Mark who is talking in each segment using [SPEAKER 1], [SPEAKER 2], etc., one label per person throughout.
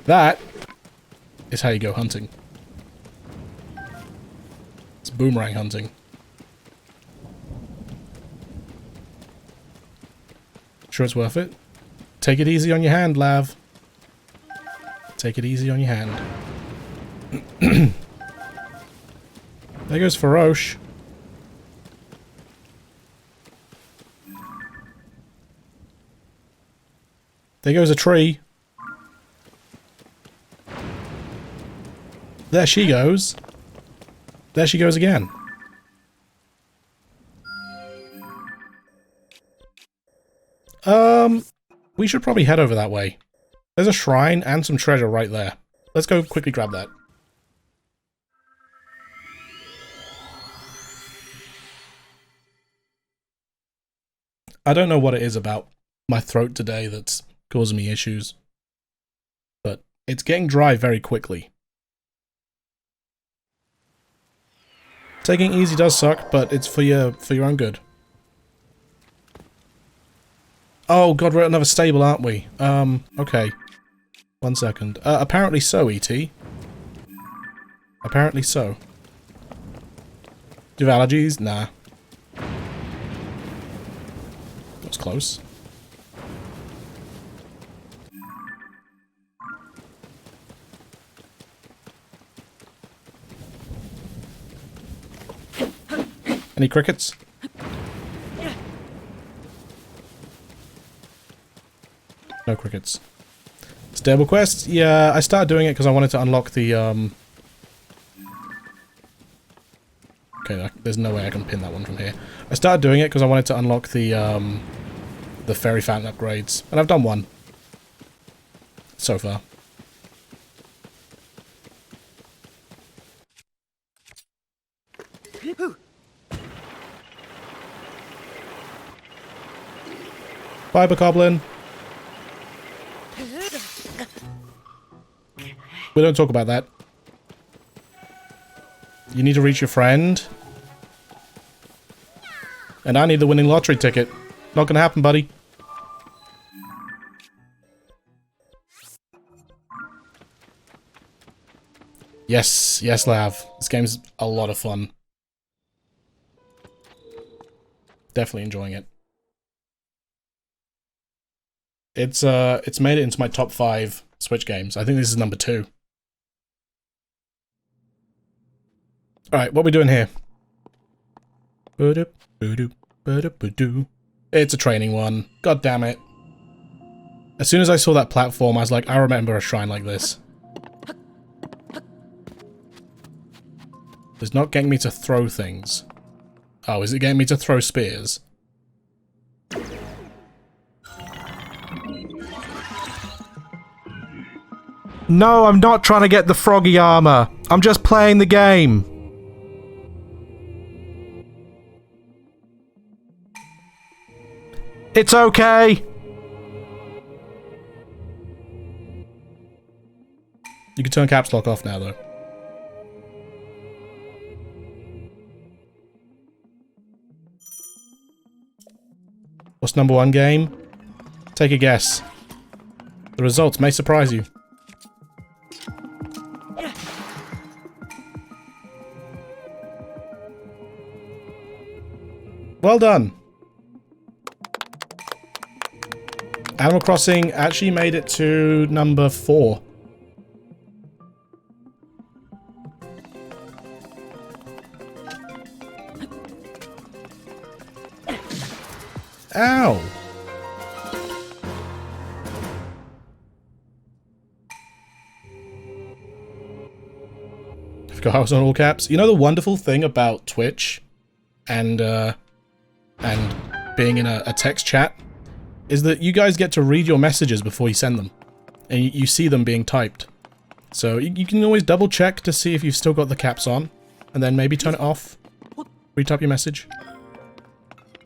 [SPEAKER 1] That is how you go hunting. It's boomerang hunting. Sure it's worth it? Take it easy on your hand, Lav. Take it easy on your hand. There goes Faroche. There goes a tree. There she goes. There she goes again. We should probably head over that way. There's a shrine and some treasure right there. Let's go quickly grab that. I don't know what it is about my throat today that's causing me issues, but it's getting dry very quickly. Taking it easy does suck, but it's for your own good. Oh god, we're at another stable, aren't we? Okay. 1 second. Apparently so, E.T. Apparently so. Do you have allergies? Nah. That was close. Any crickets? No crickets. Stable quests? Yeah, I started doing it because I wanted to unlock the, Okay, there's no way I can pin that one from here. I started doing it because I wanted to unlock the fairy fountain upgrades. And I've done one. So far. Bye, Bokoblin. We don't talk about that. You need to reach your friend. And I need the winning lottery ticket. Not gonna happen, buddy. Yes, yes, Lav. This game's a lot of fun. Definitely enjoying it. It's made it into my top 5 Switch games. I think this is number 2. Alright, what are we doing here? It's a training one. God damn it. As soon as I saw that platform, I was like, I remember a shrine like this. It's not getting me to throw things. Oh, is it getting me to throw spears? No, I'm not trying to get the froggy armor. I'm just playing the game. It's okay. You can turn caps lock off now, though. What's number 1 game? Take a guess. The results may surprise you. Well done. Animal Crossing actually made it to number 4. Ow! I forgot I was on all caps. You know the wonderful thing about Twitch and being in a text chat is that you guys get to read your messages before you send them. And you see them being typed. So you can always double check to see if you've still got the caps on. And then maybe turn it off. Retype your message.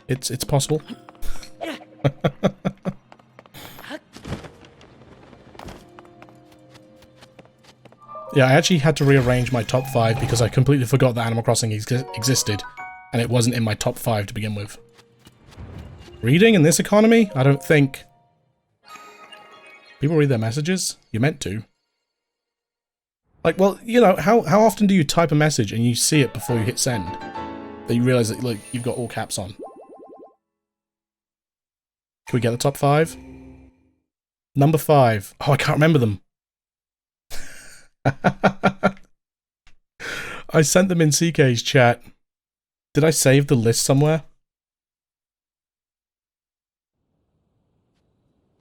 [SPEAKER 1] It's possible. Yeah, I actually had to rearrange my top 5 because I completely forgot that Animal Crossing existed. And it wasn't in my top 5 to begin with. Reading in this economy? I don't think. People read their messages? You're meant to. Like, well, you know, how often do you type a message and you see it before you hit send? That you realise that, like, you've got all caps on. Can we get the top 5? Number 5. Oh, I can't remember them. I sent them in CK's chat. Did I save the list somewhere?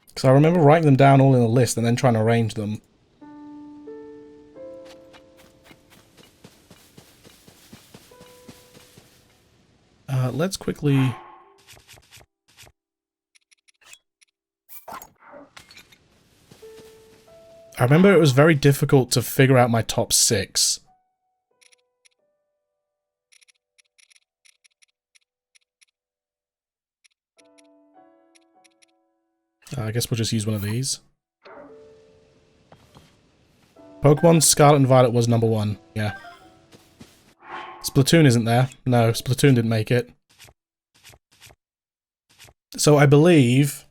[SPEAKER 1] Because I remember writing them down all in a list and then trying to arrange them. Let's quickly... I remember it was very difficult to figure out my top 6. I guess we'll just use one of these. Pokemon Scarlet and Violet was number 1, yeah. Splatoon isn't there. No, Splatoon didn't make it. So I believe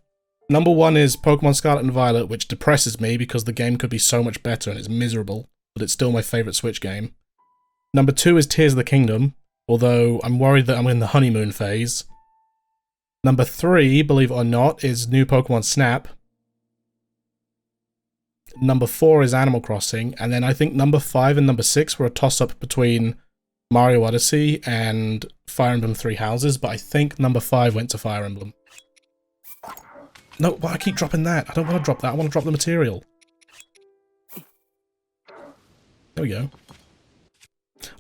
[SPEAKER 1] number 1 is Pokemon Scarlet and Violet, which depresses me because the game could be so much better and it's miserable, but it's still my favourite Switch game. Number 2 is Tears of the Kingdom, although I'm worried that I'm in the honeymoon phase. Number 3, believe it or not, is New Pokemon Snap. Number 4 is Animal Crossing, and then I think number 5 and number 6 were a toss-up between Mario Odyssey and Fire Emblem Three Houses, but I think number 5 went to Fire Emblem. No, why I keep dropping that? I don't want to drop that, I want to drop the material. There we go.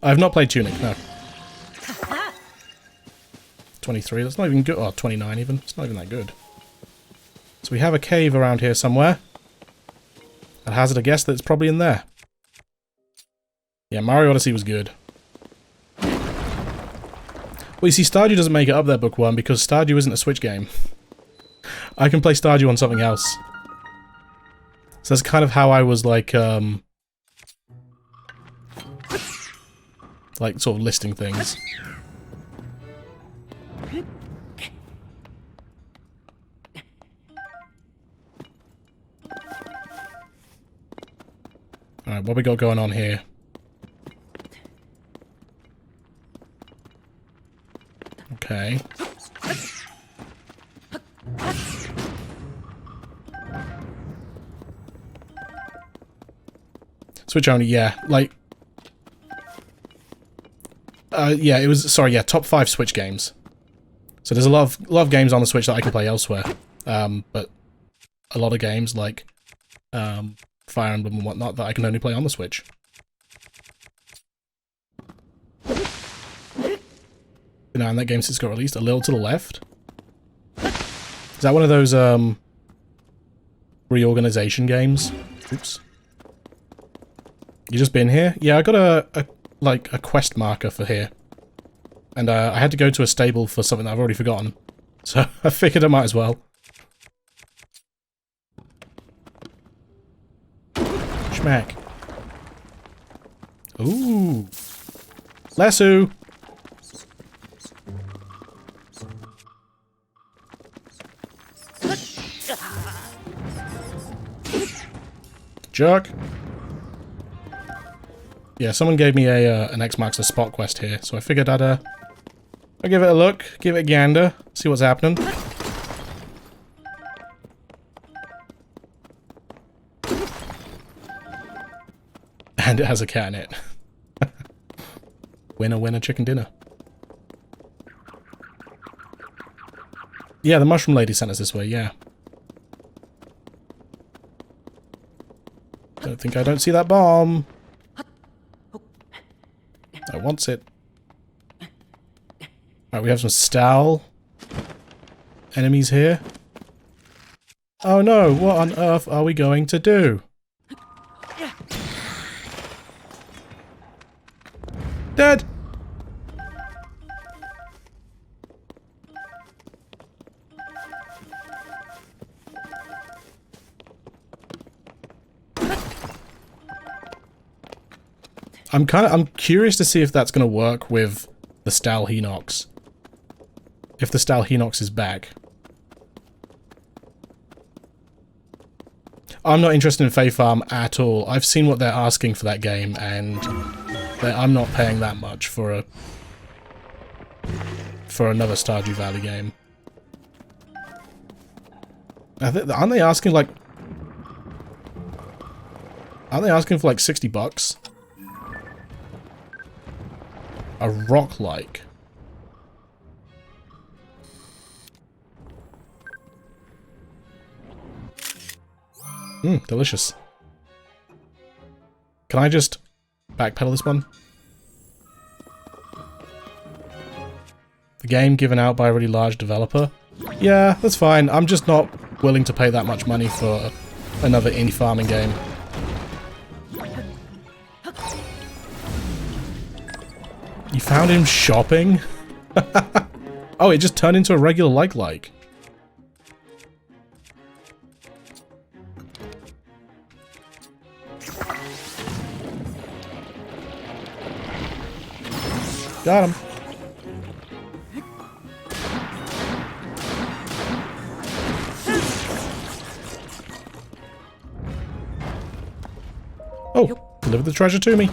[SPEAKER 1] I have not played Tunic, no. 23, that's not even good. Oh, 29 even. It's not even that good. So we have a cave around here somewhere. I'd hazard a guess that it's probably in there. Yeah, Mario Odyssey was good. Well, you see, Stardew doesn't make it up there, Bookworm, because Stardew isn't a Switch game. I can play Stardew on something else. So that's kind of how I was, like sort of listing things. Alright, what we got going on here? Okay. Switch only, yeah. Like... yeah, it was... Sorry, yeah, top 5 Switch games. So there's a lot of games on the Switch that I can play elsewhere. But a lot of games, like... Fire Emblem and whatnot, that I can only play on the Switch. You know, and that game since got released, A Little to the Left. Is that one of those, reorganization games? Oops. You just been here? Yeah, I got a quest marker for here. And, I had to go to a stable for something that I've already forgotten. So, I figured I might as well. Schmack. Ooh. Lasso! Jerk. Yeah, someone gave me an X marks the spot quest here, so I figured I'll give it a look, give it a gander, see what's happening. And it has a cat in it. Winner, winner, chicken dinner. Yeah, the mushroom lady sent us this way, yeah. I don't see that bomb. I wants it. Alright, we have some Stal enemies here. Oh no, what on earth are we going to do? Dead! I'm curious to see if that's going to work with the Stal Hinox. If the Stal Hinox is back. I'm not interested in Fae Farm at all. I've seen what they're asking for that game, and I'm not paying that much for another Stardew Valley game. Aren't they asking like... Aren't they asking for like $60? A rock-like. Delicious. Can I just backpedal this one? The game given out by a really large developer? Yeah, that's fine. I'm just not willing to pay that much money for another indie farming game. You found him shopping? Oh, it just turned into a regular like-like. Got him. Oh, deliver the treasure to me.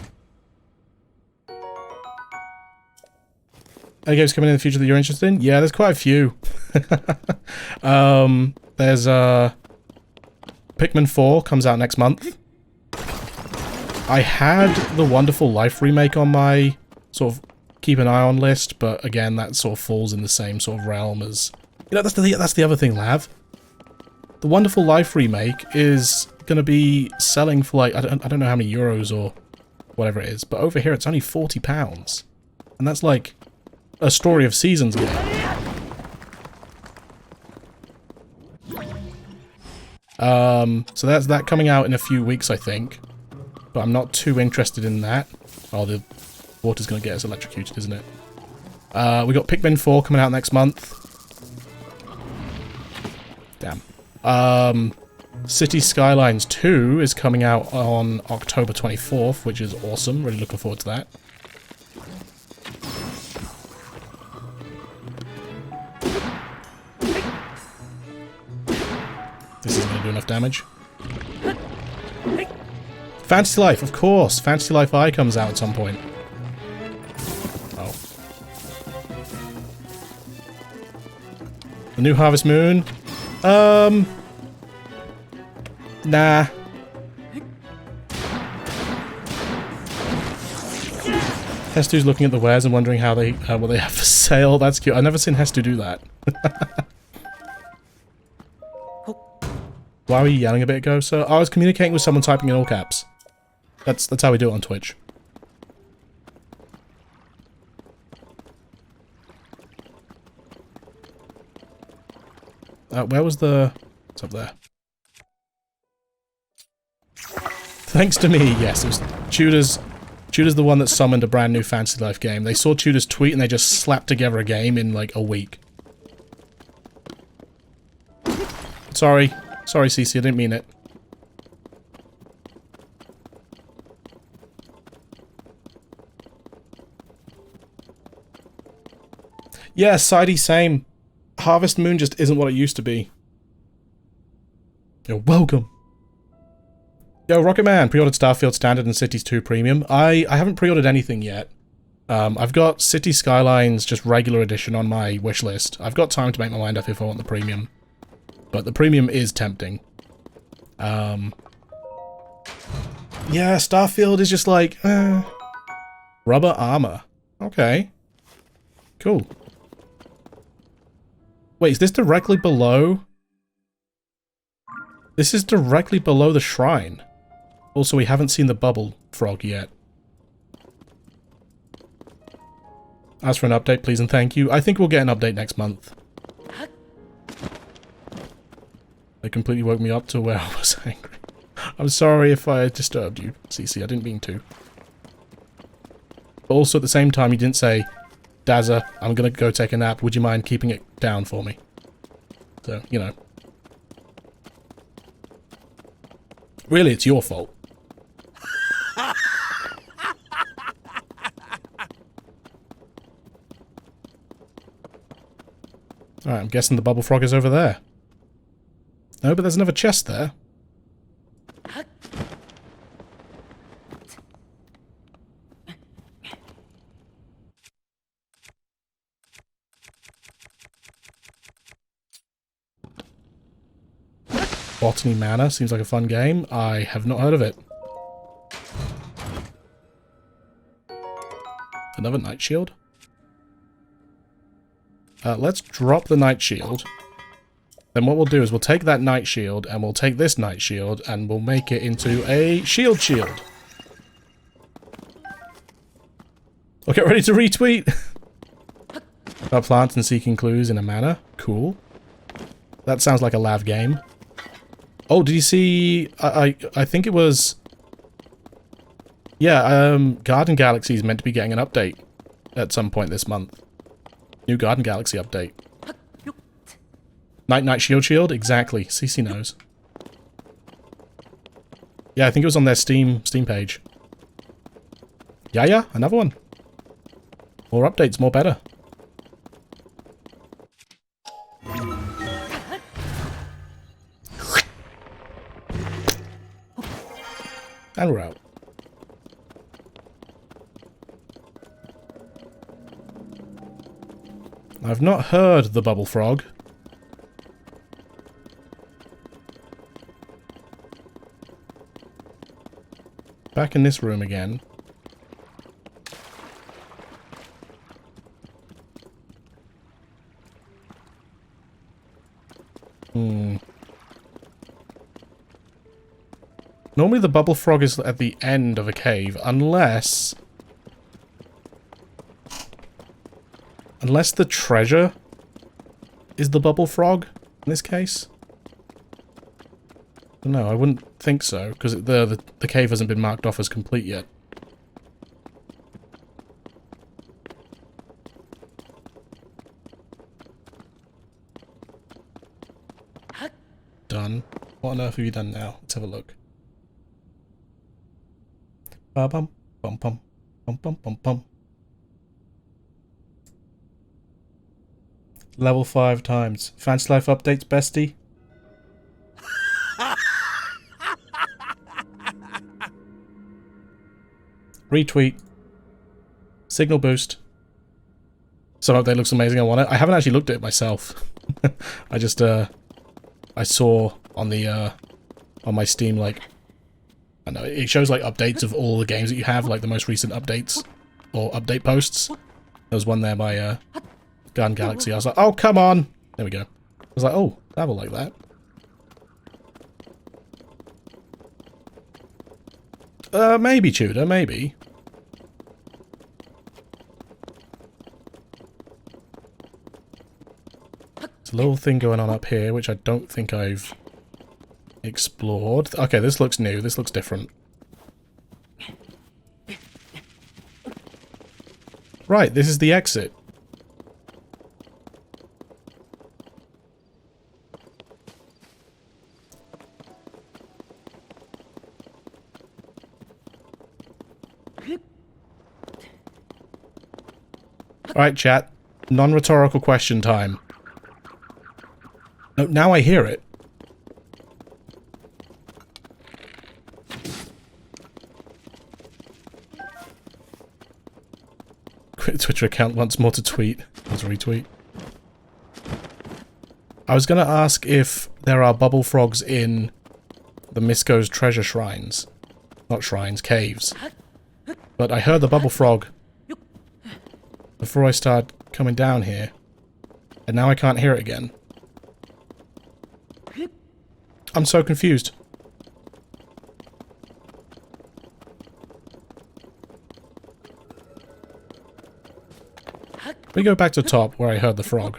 [SPEAKER 1] Any games coming in the future that you're interested in? Yeah, there's quite a few. There's Pikmin 4 comes out next month. I had the Wonderful Life remake on my sort of keep an eye on list, but again, that sort of falls in the same sort of realm as... You know, that's the other thing, Lav. The Wonderful Life remake is going to be selling for like, I don't know how many euros or whatever it is, but over here it's only £40. And that's like a Story of Seasons game. So that's that coming out in a few weeks, I think. But I'm not too interested in that. Oh, the water's going to get us electrocuted, isn't it? We got Pikmin 4 coming out next month. Damn. City Skylines 2 is coming out on October 24th, which is awesome. Really looking forward to that. This isn't going to do enough damage. Fantasy Life, of course. Fantasy Life I comes out at some point. Oh. The new Harvest Moon. Nah. Hestu's looking at the wares and wondering how what they have for sale. That's cute. I've never seen Hestu do that. Why were you yelling a bit ago, sir? I was communicating with someone typing in all caps. That's how we do it on Twitch. Where was the... It's up there. Thanks to me, yes, it was Tudor's the one that summoned a brand new Fantasy Life game. They saw Tudor's tweet and they just slapped together a game in like a week. Sorry. Sorry, Cece, I didn't mean it. Yeah, Sidey, same. Harvest Moon just isn't what it used to be. You're welcome. Yo, Rocket Man, pre-ordered Starfield Standard and Cities 2 Premium. I haven't pre-ordered anything yet. I've got City Skylines just regular edition on my wish list. I've got time to make my mind up if I want the premium. But the premium is tempting. Yeah, Starfield is just like, rubber armor. Okay. Cool. Wait, is this directly below? This is directly below the shrine. Also, we haven't seen the bubble frog yet. Ask for an update, please and thank you. I think we'll get an update next month. They completely woke me up to where I was angry. I'm sorry if I disturbed you, CC. I didn't mean to. But also at the same time, you didn't say, Dazza, I'm gonna go take a nap. Would you mind keeping it down for me? So, you know. Really, it's your fault. Alright, I'm guessing the bubble frog is over there. No, but there's another chest there. Botany Manor seems like a fun game. I have not heard of it. Another Night Shield. Let's drop the Night Shield. Then what we'll do is we'll take that Night Shield and we'll take this Night Shield and we'll make it into a Shield. I'll get ready to retweet. About plants and seeking clues in a manor. Cool. That sounds like a lav game. Oh, did you see... I think it was... Yeah, Garden Galaxy is meant to be getting an update at some point this month. New Garden Galaxy update. Night Shield? Exactly. CC knows. Yeah, I think it was on their Steam page. Yeah, another one. More updates, more better. And we're out. I've not heard the Bubble Frog. Back in this room again. Normally the Bubble Frog is at the end of a cave, unless the treasure is the Bubble Frog in this case. No, I wouldn't think so, because the cave hasn't been marked off as complete yet. Done. What on earth have you done now? Let's have a look. Ba-bum, bum-bum, bum-bum-bum-bum. Level 5 times. Fancy Life updates, bestie? Retweet. Signal boost. Some update looks amazing, I want it. I haven't actually looked at it myself. I just, I saw on the, on my Steam, like, I know, it shows, like, updates of all the games that you have, like, the most recent updates, or update posts. There was one there by, Garden Galaxy. I was like, oh, come on! There we go. I was like, oh, I will like that. Maybe, Tudor, maybe. There's a little thing going on up here, which I don't think I've explored. Okay, this looks new. This looks different. Right, this is the exit. Alright, chat. Non-rhetorical question time. No, now I hear it. Quit Twitter account once more to tweet. Or to retweet. I was going to ask if there are bubble frogs in the Misko's treasure shrines. Not shrines, caves. But I heard the bubble frog before I started coming down here. And now I can't hear it again. I'm so confused. We go back to the top where I heard the frog.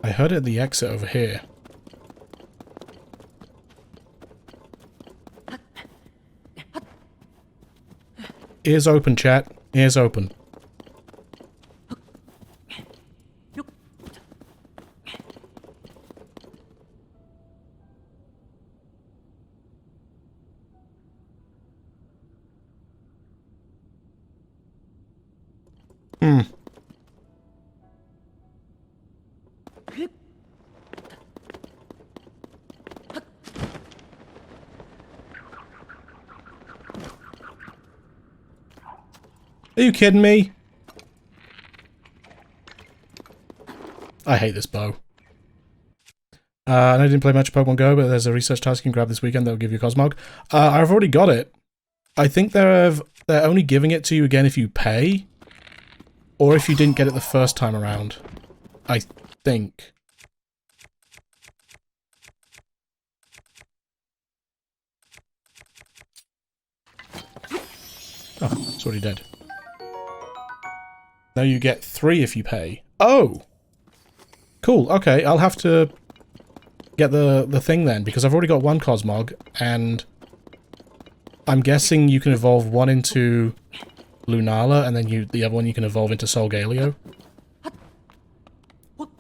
[SPEAKER 1] I heard it at the exit over here. Ears open, chat. Ears open. Are you kidding me? I hate this bow. I know I didn't play much Pokemon Go, but there's a research task you can grab this weekend that will give you a Cosmog. I've already got it. I think they're only giving it to you again if you pay, or if you didn't get it the first time around. I think. Oh, it's already dead. Now you get 3 if you pay. Oh! Cool, okay, I'll have to get the thing then, because I've already got 1 Cosmog, and I'm guessing you can evolve 1 into Lunala, and then the other one you can evolve into Solgaleo.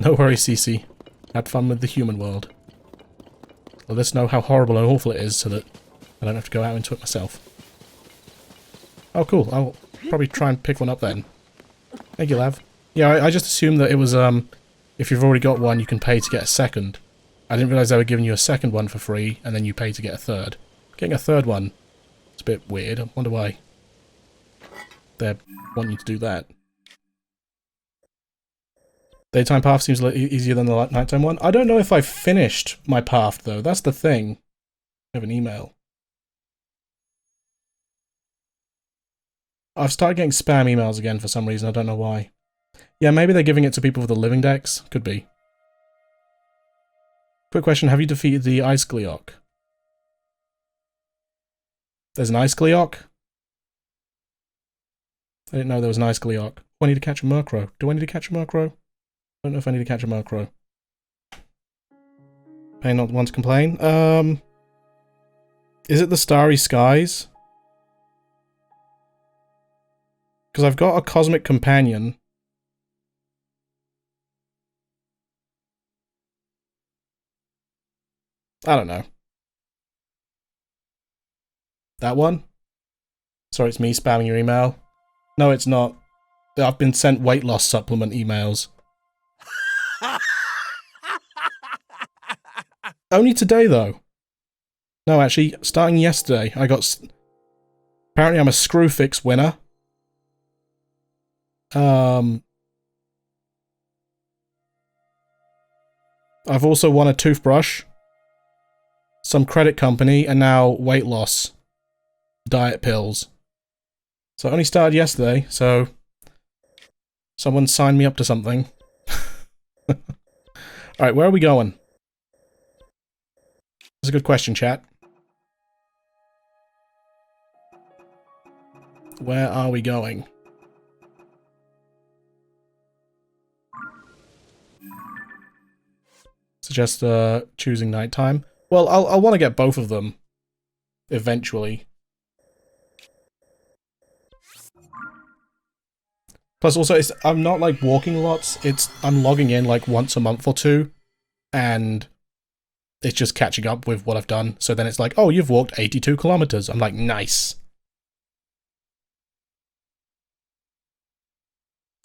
[SPEAKER 1] No worries, Cece. Had fun with the human world. Let us know how horrible and awful it is so that I don't have to go out into it myself. Oh, cool. I'll probably try and pick one up then. Thank you, Lav. Yeah, I just assumed that it was, if you've already got one, you can pay to get a second. I didn't realise they were giving you a second one for free, and then you pay to get a third. Getting a third one, it's a bit weird. I wonder why they want you to do that. Daytime path seems a little easier than the nighttime one. I don't know if I've finished my path, though. That's the thing. I have an email. I've started getting spam emails again for some reason. I don't know why. Yeah, maybe they're giving it to people with the living decks. Could be. Quick question. Have you defeated the Ice Gleeok? There's an Ice Gleeok? I didn't know there was an Ice Gleeok. I need to catch a Murkrow. Do I need to catch a Murkrow? I don't know if I need to catch a Murkrow. Pay not want to complain. Is it the Starry Skies? Because I've got a Cosmic Companion. I don't know. That one? Sorry, it's me spamming your email. No, it's not. I've been sent weight loss supplement emails. Only today, though. No, actually, starting yesterday, I got... Apparently I'm a Screwfix winner. I've also won a toothbrush, some credit company, and now weight loss diet pills. So it only started yesterday, so someone signed me up to something. Alright, where are we going? That's a good question, chat. Where are we going? Suggest choosing nighttime. Well, I'll want to get both of them eventually. Plus, also, I'm not like walking lots. I'm logging in like once a month or two, and it's just catching up with what I've done. So then it's like, oh, you've walked 82 kilometers. I'm like, nice.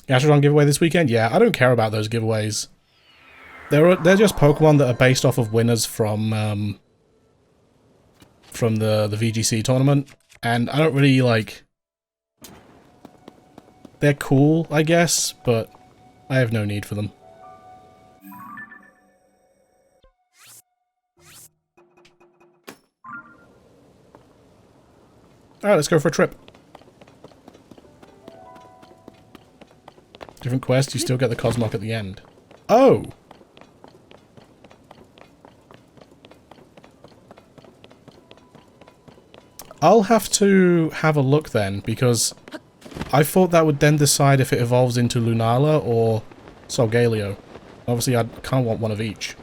[SPEAKER 1] Gastrodon giveaway this weekend? Yeah, I don't care about those giveaways. They're just Pokemon that are based off of winners from the VGC tournament, and I don't really like... They're cool, I guess, but I have no need for them. Alright, let's go for a trip. Different quest, you still get the Cosmog at the end. Oh! I'll have to have a look then, because I thought that would then decide if it evolves into Lunala or Solgaleo. Obviously, I can't want one of each.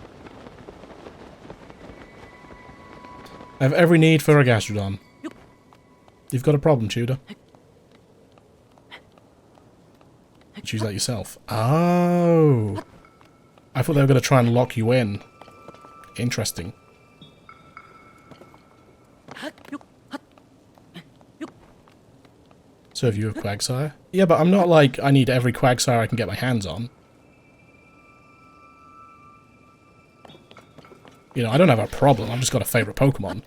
[SPEAKER 1] I have every need for a Gastrodon. You've got a problem, Tudor. Choose that yourself. Oh! I thought they were going to try and lock you in. Interesting. Serve you of Quagsire? Yeah, but I'm not like, I need every Quagsire I can get my hands on. You know, I don't have a problem, I've just got a favourite Pokemon.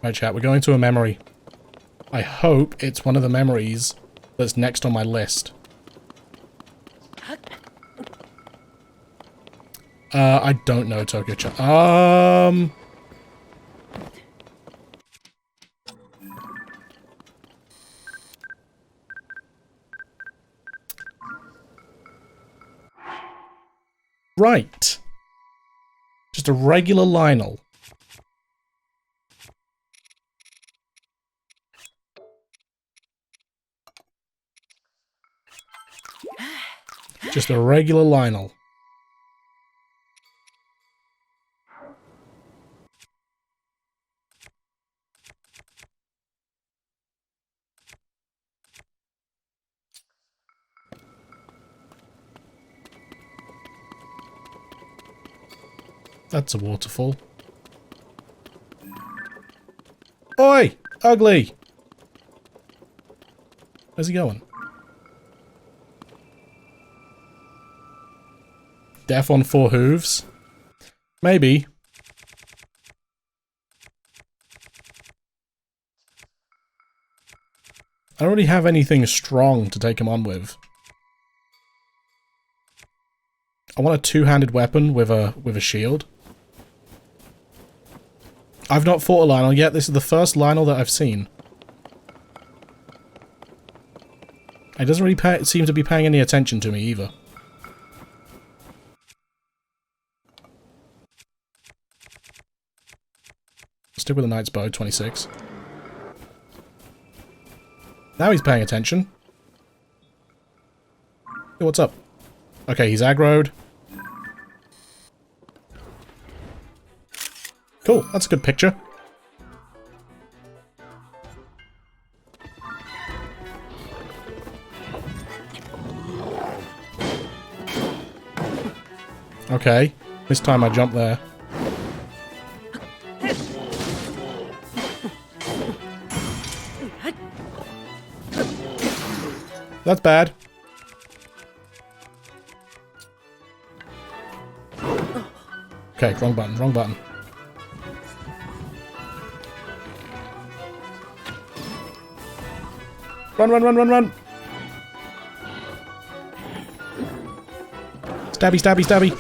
[SPEAKER 1] Right, chat, we're going to a memory. I hope it's one of the memories that's next on my list. I don't know, Tokyo chat. Right. Just a regular Lionel. Just a regular Lionel. That's a waterfall. Oi! Ugly! Where's he going? Death on 4 hooves? Maybe. I don't really have anything strong to take him on with. I want a two-handed weapon with a shield. I've not fought a Lionel yet. This is the first Lionel that I've seen. It doesn't really seem to be paying any attention to me either. Stick with the Knight's Bow, 26. Now he's paying attention. Hey, what's up? Okay, he's aggroed. Cool, that's a good picture. Okay, this time I jump there. That's bad. Okay, wrong button, wrong button. Run, run, run, run, run! Stabby, stabby, stabby!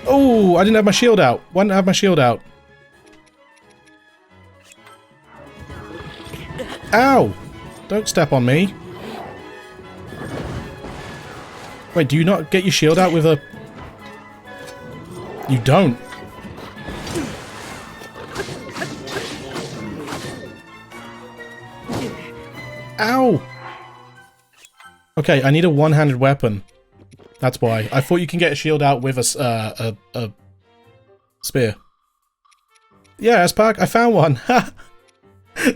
[SPEAKER 1] Oh, I didn't have my shield out. Why didn't I have my shield out? Ow! Don't step on me. Wait, do you not get your shield out with a... You don't. Ow! Okay, I need a one-handed weapon. That's why. I thought you can get a shield out with a spear. Yeah, S-Pack, I found one!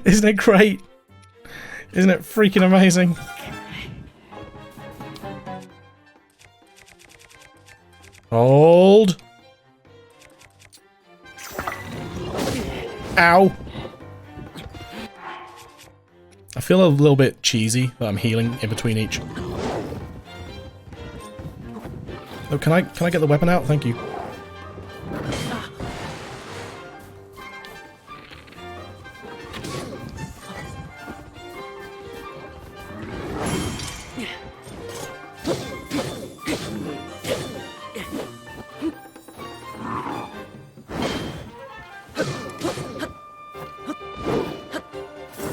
[SPEAKER 1] Isn't it great? Isn't it freaking amazing? Hold! Ow! I feel a little bit cheesy that I'm healing in between each. Oh, can I get the weapon out? Thank you.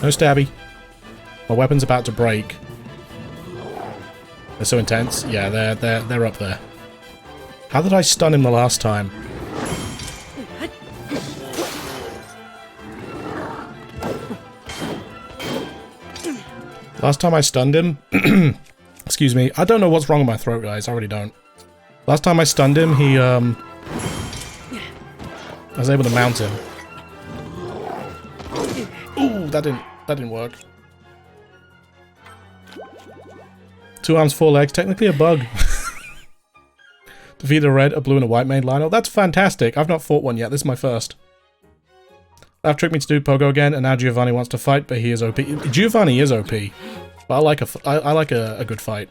[SPEAKER 1] No stabby. My weapon's about to break. They're so intense. Yeah, they're up there. How did I stun him the last time? Last time I stunned him... Excuse me. I don't know what's wrong with my throat, guys. I really don't. Last time I stunned him, he, I was able to mount him. Ooh, that didn't work. 2 arms, 4 legs. Technically a bug. Defeat a red, a blue, and a white main Lionel. That's fantastic. I've not fought one yet. This is my first. That tricked me to do Pogo again, and now Giovanni wants to fight, but he is OP. Giovanni is OP, but I like a good fight.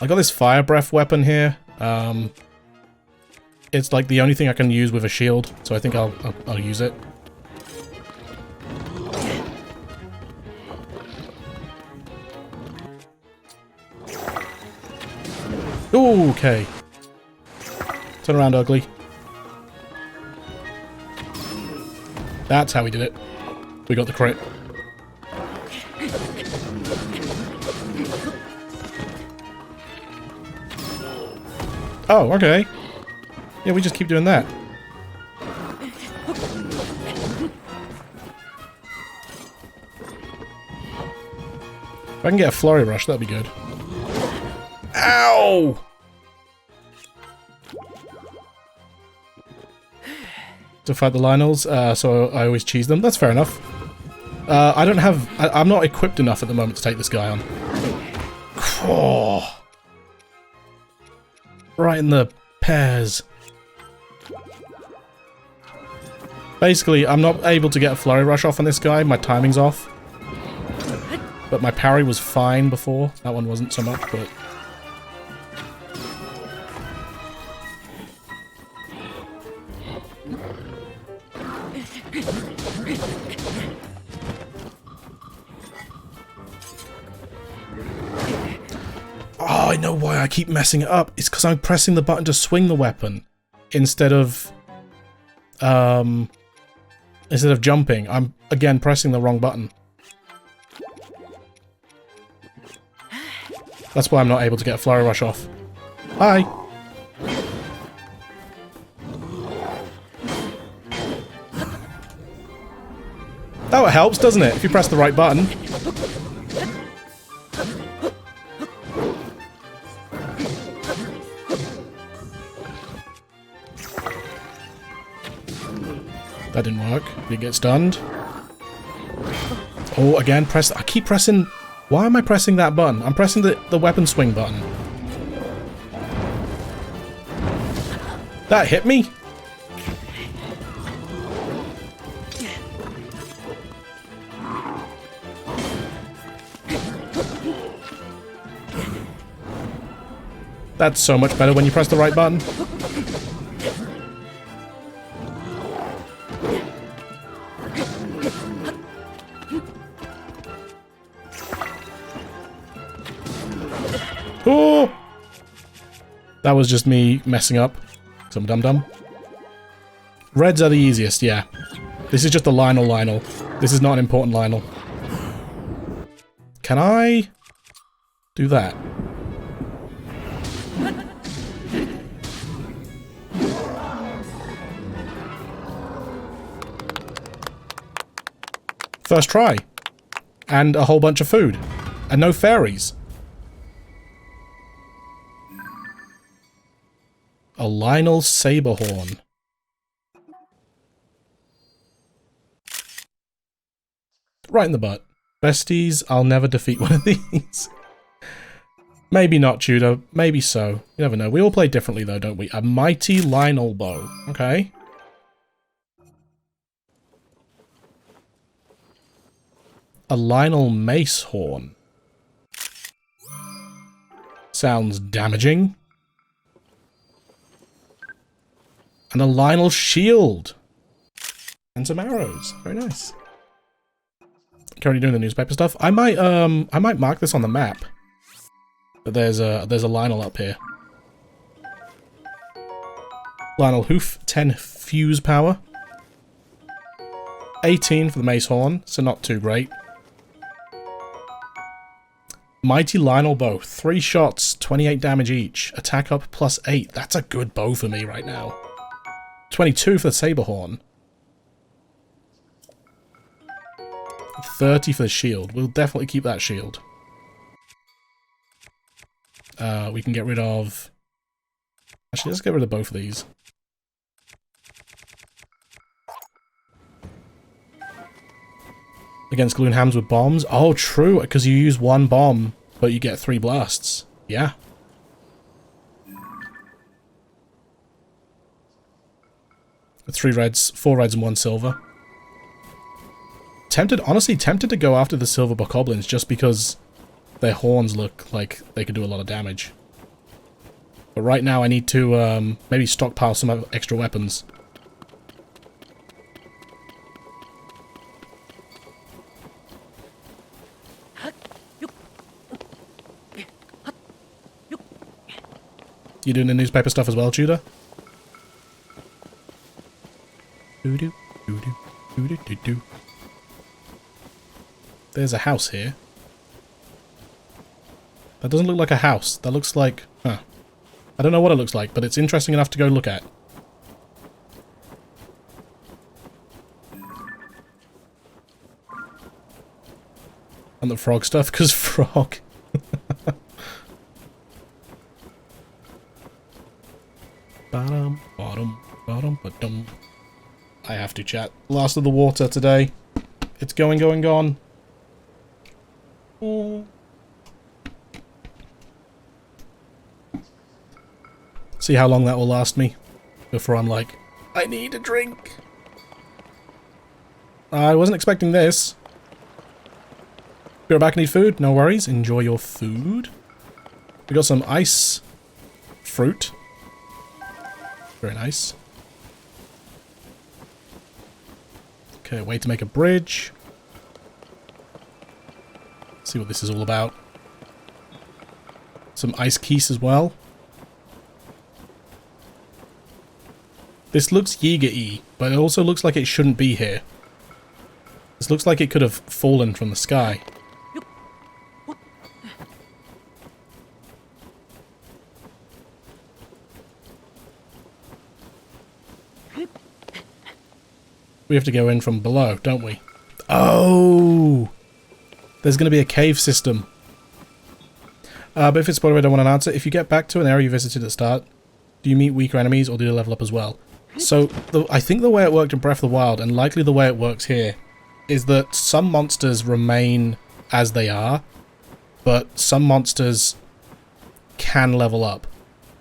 [SPEAKER 1] I got this fire breath weapon here. It's like the only thing I can use with a shield, so I think I'll use it. Ooh, okay. Turn around, ugly. That's how we did it. We got the crit. Oh, okay. Yeah, we just keep doing that. If I can get a flurry rush, that'd be good. Ow! To fight the Lionels, so I always cheese them. That's fair enough. I'm not equipped enough at the moment to take this guy on. Oh. Right in the pears. Basically, I'm not able to get a flurry rush off on this guy. My timing's off. But my parry was fine before. That one wasn't so much, but... Oh, I know why I keep messing it up. It's because I'm pressing the button to swing the weapon instead of jumping. I'm, again, pressing the wrong button. That's why I'm not able to get a flurry rush off. Hi! Oh, it helps, doesn't it? If you press the right button. That didn't work. Did get stunned. Oh, again, press... I keep pressing... Why am I pressing that button? I'm pressing the weapon swing button. That hit me? That's so much better when you press the right button. Oh! That was just me messing up. Some dum-dum. Reds are the easiest, yeah. This is just a Lionel. This is not an important Lionel. Can I do that? First try. And a whole bunch of food. And no fairies. A Lionel Saberhorn. Right in the butt. Besties, I'll never defeat one of these. Maybe not, Judo. Maybe so. You never know. We all play differently though, don't we? A mighty Lionel bow. Okay. A Lionel mace horn. Sounds damaging. And a Lionel shield. And some arrows. Very nice. Currently doing the newspaper stuff. I might mark this on the map. But there's a Lionel up here. Lionel hoof, 10 fuse power. 18 for the mace horn, so not too great. Mighty Lionel bow, 3 shots, 28 damage each. Attack up plus 8. That's a good bow for me right now. 22 for the Saberhorn. 30 for the shield. We'll definitely keep that shield. We can get rid of... Actually, let's get rid of both of these. Against Gloomhams with bombs? Oh, true, because you use 1 bomb, but you get 3 blasts. Yeah. With 3 reds, 4 reds and 1 silver. Honestly tempted to go after the silver bokoblins just because their horns look like they could do a lot of damage. But right now I need to maybe stockpile some extra weapons. You doing the newspaper stuff as well, Tudor? Doo-doo, doo-doo, doo-doo, doo-doo. There's a house here. That doesn't look like a house. That looks like... Huh. I don't know what it looks like, but it's interesting enough to go look at. And the frog stuff, because frog. Bottom, bottom, bottom, bottom. I have to chat. Last of the water today. It's going, gone. Oh. See how long that will last me before I'm like, I need a drink. I wasn't expecting this. Be right back, need food? No worries. Enjoy your food. We got some ice fruit. Very nice. Okay, way to make a bridge. See what this is all about. Some ice keys as well. This looks Yiga-y, but it also looks like it shouldn't be here. This looks like it could have fallen from the sky. We have to go in from below, don't we? Oh! There's going to be a cave system. But if it's spoiler, I don't want to answer. If you get back to an area you visited at the start, do you meet weaker enemies or do you level up as well? So, I think the way it worked in Breath of the Wild, and likely the way it works here, is that some monsters remain as they are, but some monsters can level up.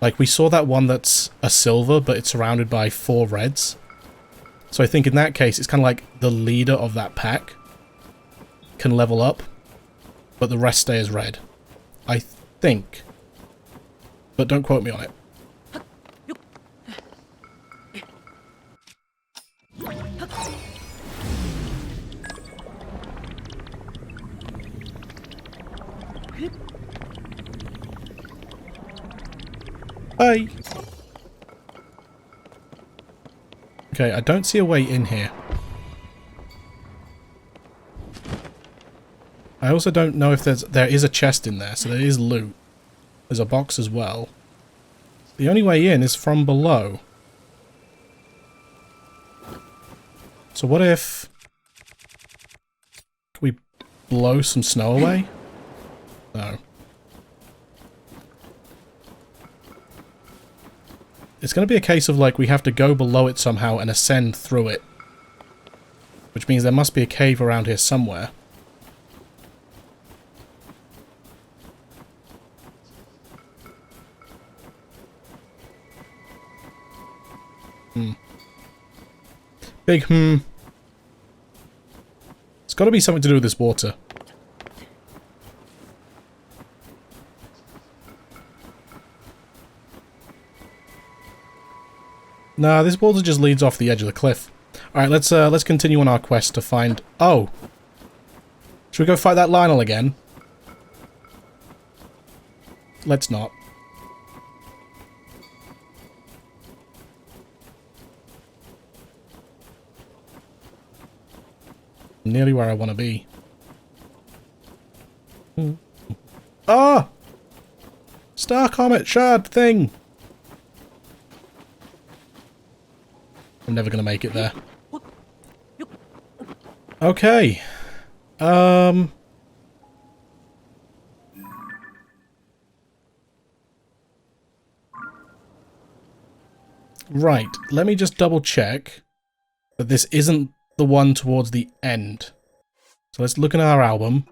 [SPEAKER 1] Like, we saw that one that's a silver, but it's surrounded by 4 reds. So I think in that case, it's kind of like the leader of that pack can level up, but the rest stay as red. I think. But don't quote me on it. Bye! Okay, I don't see a way in here. I also don't know if there is a chest in there, so there is loot. There's a box as well. The only way in is from below. So what if we blow some snow away? No. It's going to be a case of, like, we have to go below it somehow and ascend through it. Which means there must be a cave around here somewhere. Big It's got to be something to do with this water. Nah, this water just leads off the edge of the cliff. Alright, let's continue on our quest to find... Oh! Should we go fight that Lionel again? Let's not. Nearly where I want to be. Ah! Star Comet Shard thing! I'm never going to make it there. Okay. Right. Let me just double check that this isn't the one towards the end. So let's look at our album.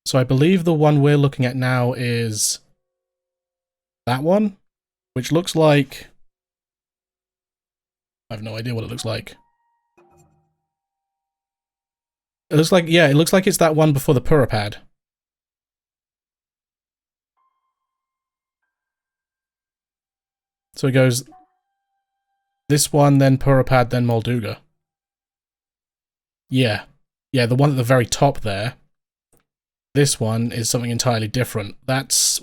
[SPEAKER 1] So I believe the one we're looking at now is that one, which looks like... I have no idea what it looks like. It looks like, yeah, it looks like it's that one before the Purapad. So it goes this one, then Purapad, then Molduga. Yeah. Yeah, the one at the very top there. This one is something entirely different. That's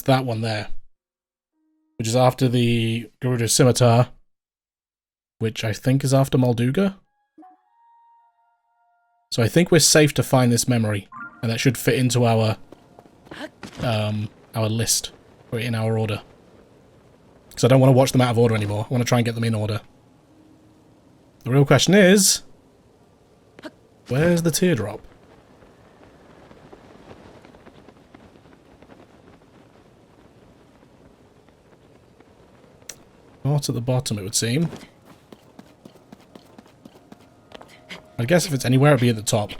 [SPEAKER 1] that one there. Which is after the Gerudo Scimitar. Which I think is after Molduga. So I think we're safe to find this memory. And that should fit into our list. Or in our order. Because I don't want to watch them out of order anymore. I want to try and get them in order. The real question is... where's the teardrop? Not at the bottom, it would seem. I guess if it's anywhere, it'd be at the top.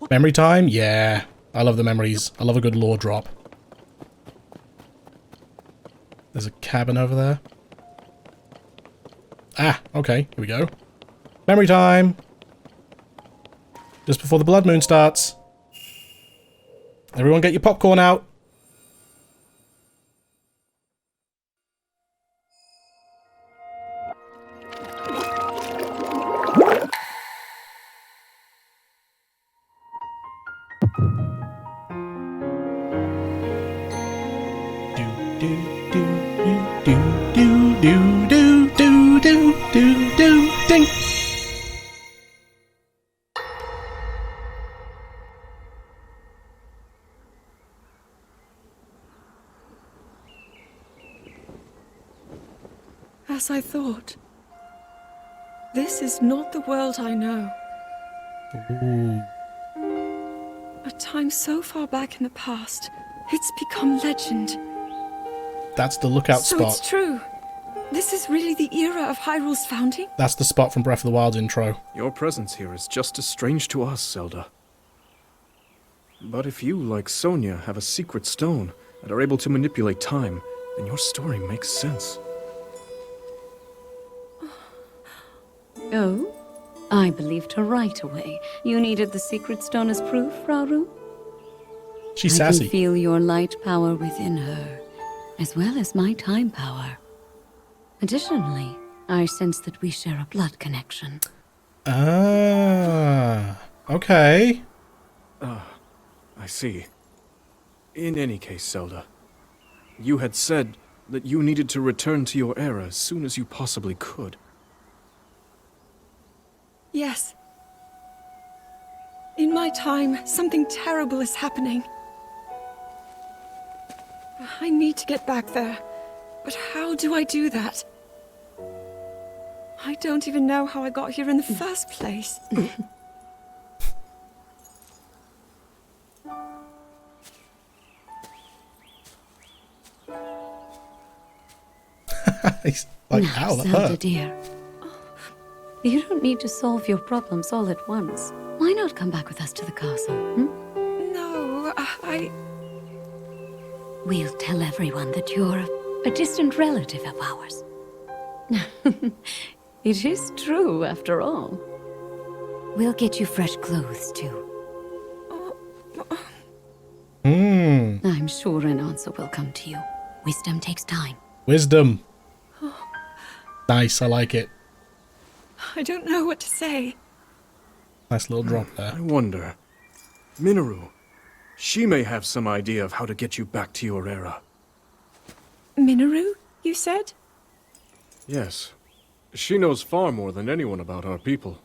[SPEAKER 1] Memory time? Yeah. I love the memories. I love a good lore drop. There's a cabin over there. Ah, okay. Here we go. Memory time! Just before the blood moon starts. Everyone get your popcorn out. Ding.
[SPEAKER 2] As I thought. This is not the world I know.
[SPEAKER 1] Ooh.
[SPEAKER 2] A time so far back in the past, it's become legend.
[SPEAKER 1] That's the lookout
[SPEAKER 2] so
[SPEAKER 1] spot.
[SPEAKER 2] It's true. This is really the era of Hyrule's founding?
[SPEAKER 1] That's the spot from Breath of the Wild's intro.
[SPEAKER 3] Your presence here is just as strange to us, Zelda. But if you, like Sonia, have a secret stone and are able to manipulate time, then your story makes sense.
[SPEAKER 4] Oh? I believed her right away. You needed the secret stone as proof, Rauru?
[SPEAKER 1] She's
[SPEAKER 4] I
[SPEAKER 1] sassy.
[SPEAKER 4] can feel your light power within her, as well as my time power. Additionally, I sense that we share a blood connection.
[SPEAKER 1] Ah, okay.
[SPEAKER 3] I see. In any case, Zelda, you had said that you needed to return to your era as soon as you possibly could.
[SPEAKER 2] Yes. In my time, something terrible is happening. I need to get back there. But how do I do that? I don't even know how I got here in the first place.
[SPEAKER 1] He's like,
[SPEAKER 4] Now,
[SPEAKER 1] ow, that
[SPEAKER 4] Zelda
[SPEAKER 1] hurt.
[SPEAKER 4] dear. You don't need to solve your problems all at once. Why not come back with us to the castle,
[SPEAKER 2] No,
[SPEAKER 4] We'll tell everyone that you're a distant relative of ours. It is true, after all. We'll get you fresh clothes, too. I'm sure an answer will come to you. Wisdom takes time.
[SPEAKER 1] Wisdom. Nice, I like it.
[SPEAKER 2] I don't know what to say.
[SPEAKER 1] Nice little drop there.
[SPEAKER 3] I wonder. Minoru, she may have some idea of how to get you back to your era.
[SPEAKER 2] Minoru, you said?
[SPEAKER 3] Yes. She knows far more than anyone about our people.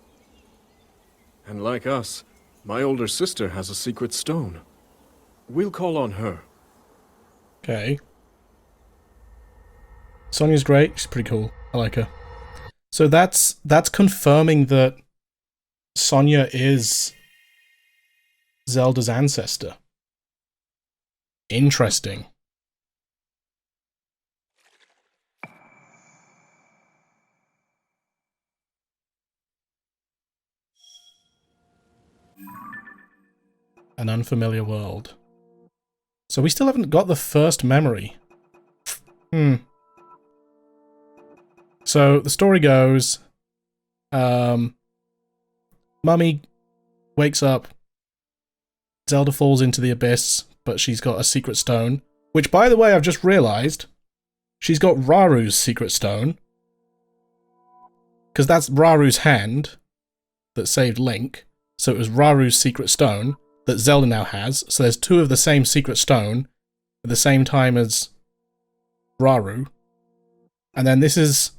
[SPEAKER 3] And like us, my older sister has a secret stone. We'll call on her.
[SPEAKER 1] Okay. Sonia's great. She's pretty cool. I like her. So that's confirming that Sonia is Zelda's ancestor. Interesting. An unfamiliar world. So we still haven't got the first memory. So the story goes, Mummy wakes up, Zelda falls into the abyss, but she's got a secret stone, which, by the way, I've just realised, she's got Raru's secret stone, because that's Raru's hand that saved Link, so it was Raru's secret stone that Zelda now has, so there's two of the same secret stone at the same time as Raru, and then this is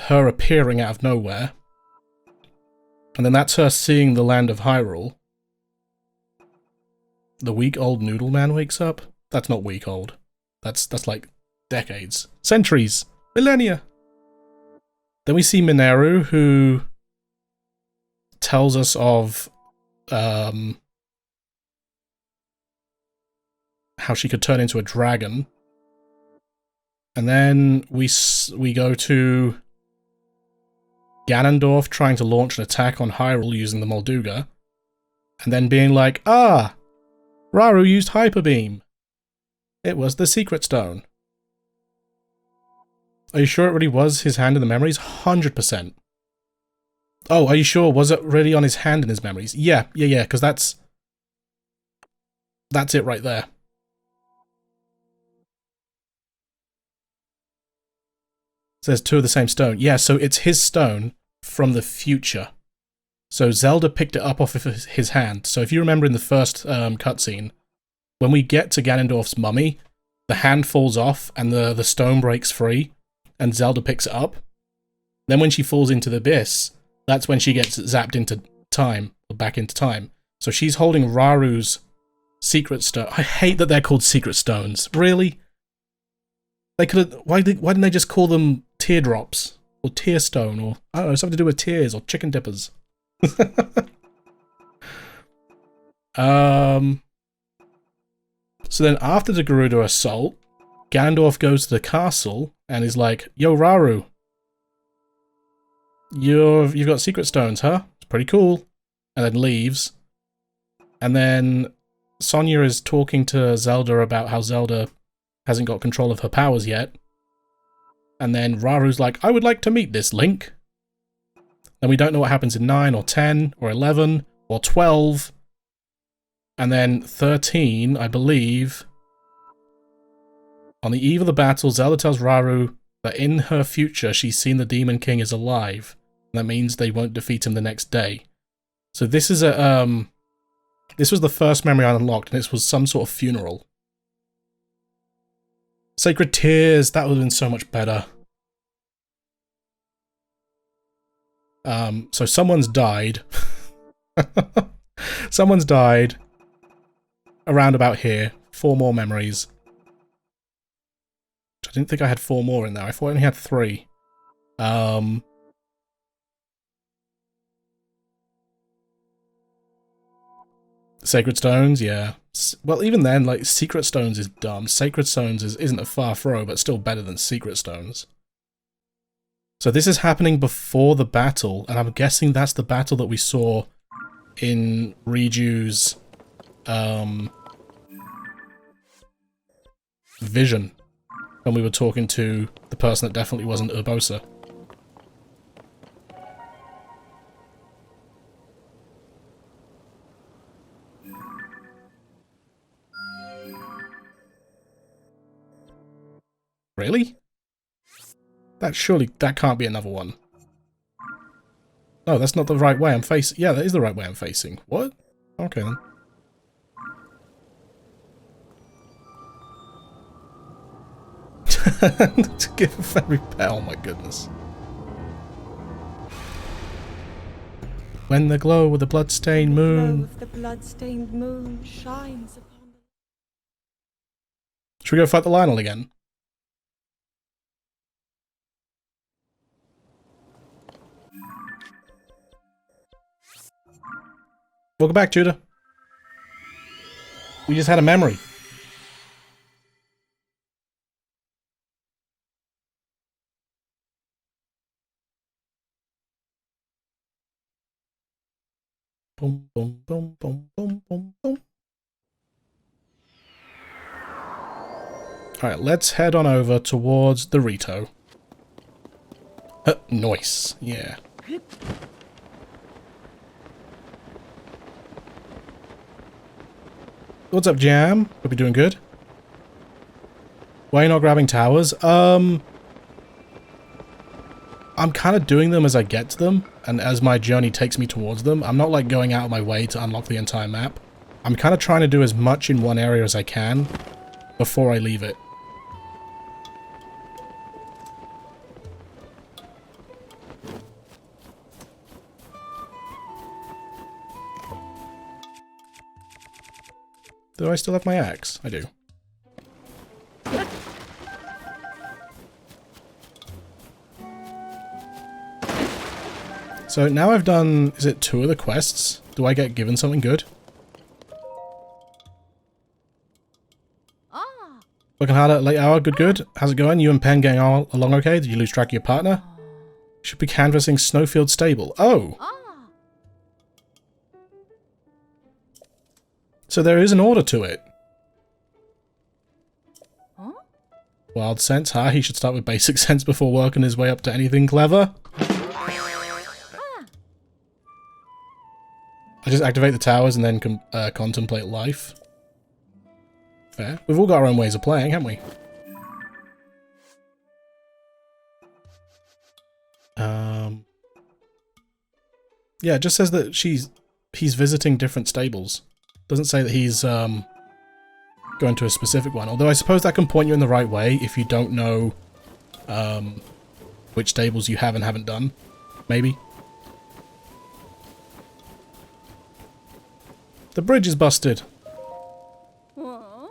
[SPEAKER 1] her appearing out of nowhere, and then that's her seeing the land of Hyrule. The week-old noodle man wakes up? That's not week-old. That's like decades. Centuries! Millennia! Then we see Mineru, who tells us of how she could turn into a dragon. And then we go to Ganondorf trying to launch an attack on Hyrule using the Molduga, and then being like, ah! Raru used Hyper Beam. It was the secret stone. Are you sure it really was his hand in the memories? 100%. Oh, are you sure? Was it really on his hand in his memories? Yeah, because that's it right there. It says two of the same stone. Yeah, so it's his stone from the future. So Zelda picked it up off of his hand. So if you remember in the first cutscene, when we get to Ganondorf's mummy, the hand falls off and the stone breaks free, and Zelda picks it up. Then when she falls into the abyss, that's when she gets zapped into time, or back into time. So she's holding Raru's secret stone. I hate that they're called secret stones. Really? They could have. Why didn't they just call them teardrops or tear stone, or I don't know, something to do with tears or chicken dippers? So then after the Gerudo assault, Ganondorf goes to the castle and is like, yo, Raru, you've got secret stones, huh? It's pretty cool. And then leaves. And then Sonia is talking to Zelda about how Zelda hasn't got control of her powers yet. And then Raru's like, I would like to meet this Link. Then we don't know what happens in 9 or 10 or 11 or 12. And then 13, I believe. On the eve of the battle, Zelda tells Raru that in her future she's seen the Demon King is alive. And that means they won't defeat him the next day. So this is this was the first memory I unlocked, and this was some sort of funeral. Sacred Tears, that would have been so much better. So someone's died. Someone's died. Around about here. 4 more memories. I didn't think I had 4 more in there. I thought I only had 3. Sacred Stones, yeah. Well, even then, like, Secret Stones is dumb. Sacred Stones isn't a far throw, but still better than Secret Stones. So this is happening before the battle, and I'm guessing that's the battle that we saw in Riju's vision when we were talking to the person that definitely wasn't Urbosa. Really? That can't be another one. No, that's not the right way I'm facing. Yeah, that is the right way I'm facing. What? Okay then. To give a fairy pet, oh my goodness. When the glow of the bloodstained moon.
[SPEAKER 2] The bloodstained moon shines upon the...
[SPEAKER 1] Should we go fight the Lionel again? Welcome back, Tudor. We just had a memory. Boom, boom, boom, boom, boom, boom, boom. Alright, let's head on over towards the Rito. Nice. Yeah. What's up, Jam? Hope you're doing good. Why are you not grabbing towers? I'm kind of doing them as I get to them, and as my journey takes me towards them. I'm not like going out of my way to unlock the entire map. I'm kind of trying to do as much in one area as I can before I leave it. Do I still have my axe? I do. So now I've done, is it 2 of the quests? Do I get given something good? Looking hard at late hour, good. How's it going? You and Pen getting all along okay? Did you lose track of your partner? Should be canvassing Snowfield Stable. Oh! So there is an order to it. Wild sense, huh? He should start with basic sense before working his way up to anything clever. I just activate the towers and then contemplate life. Fair. We've all got our own ways of playing, haven't we? Yeah, it just says that he's visiting different stables. Doesn't say that he's going to a specific one. Although I suppose that can point you in the right way if you don't know which stables you have and haven't done. Maybe. The bridge is busted. You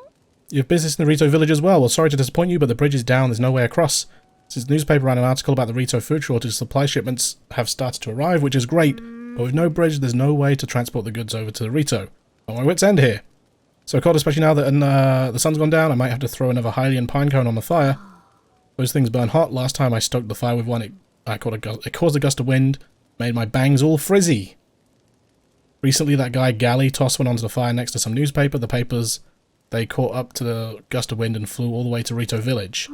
[SPEAKER 1] have business in the Rito Village as well. Well, sorry to disappoint you, but the bridge is down. There's no way across. Since the newspaper ran an article about the Rito food shortage, supply shipments have started to arrive, which is great. But with no bridge, there's no way to transport the goods over to the Rito. On my wit's end here. So cold, especially now that the sun's gone down, I might have to throw another Hylian pine cone on the fire. Those things burn hot. Last time I stoked the fire with one, it caused a gust of wind, made my bangs all frizzy. Recently, that guy Galley tossed one onto the fire next to some newspaper. The papers, they caught up to the gust of wind and flew all the way to Rito Village.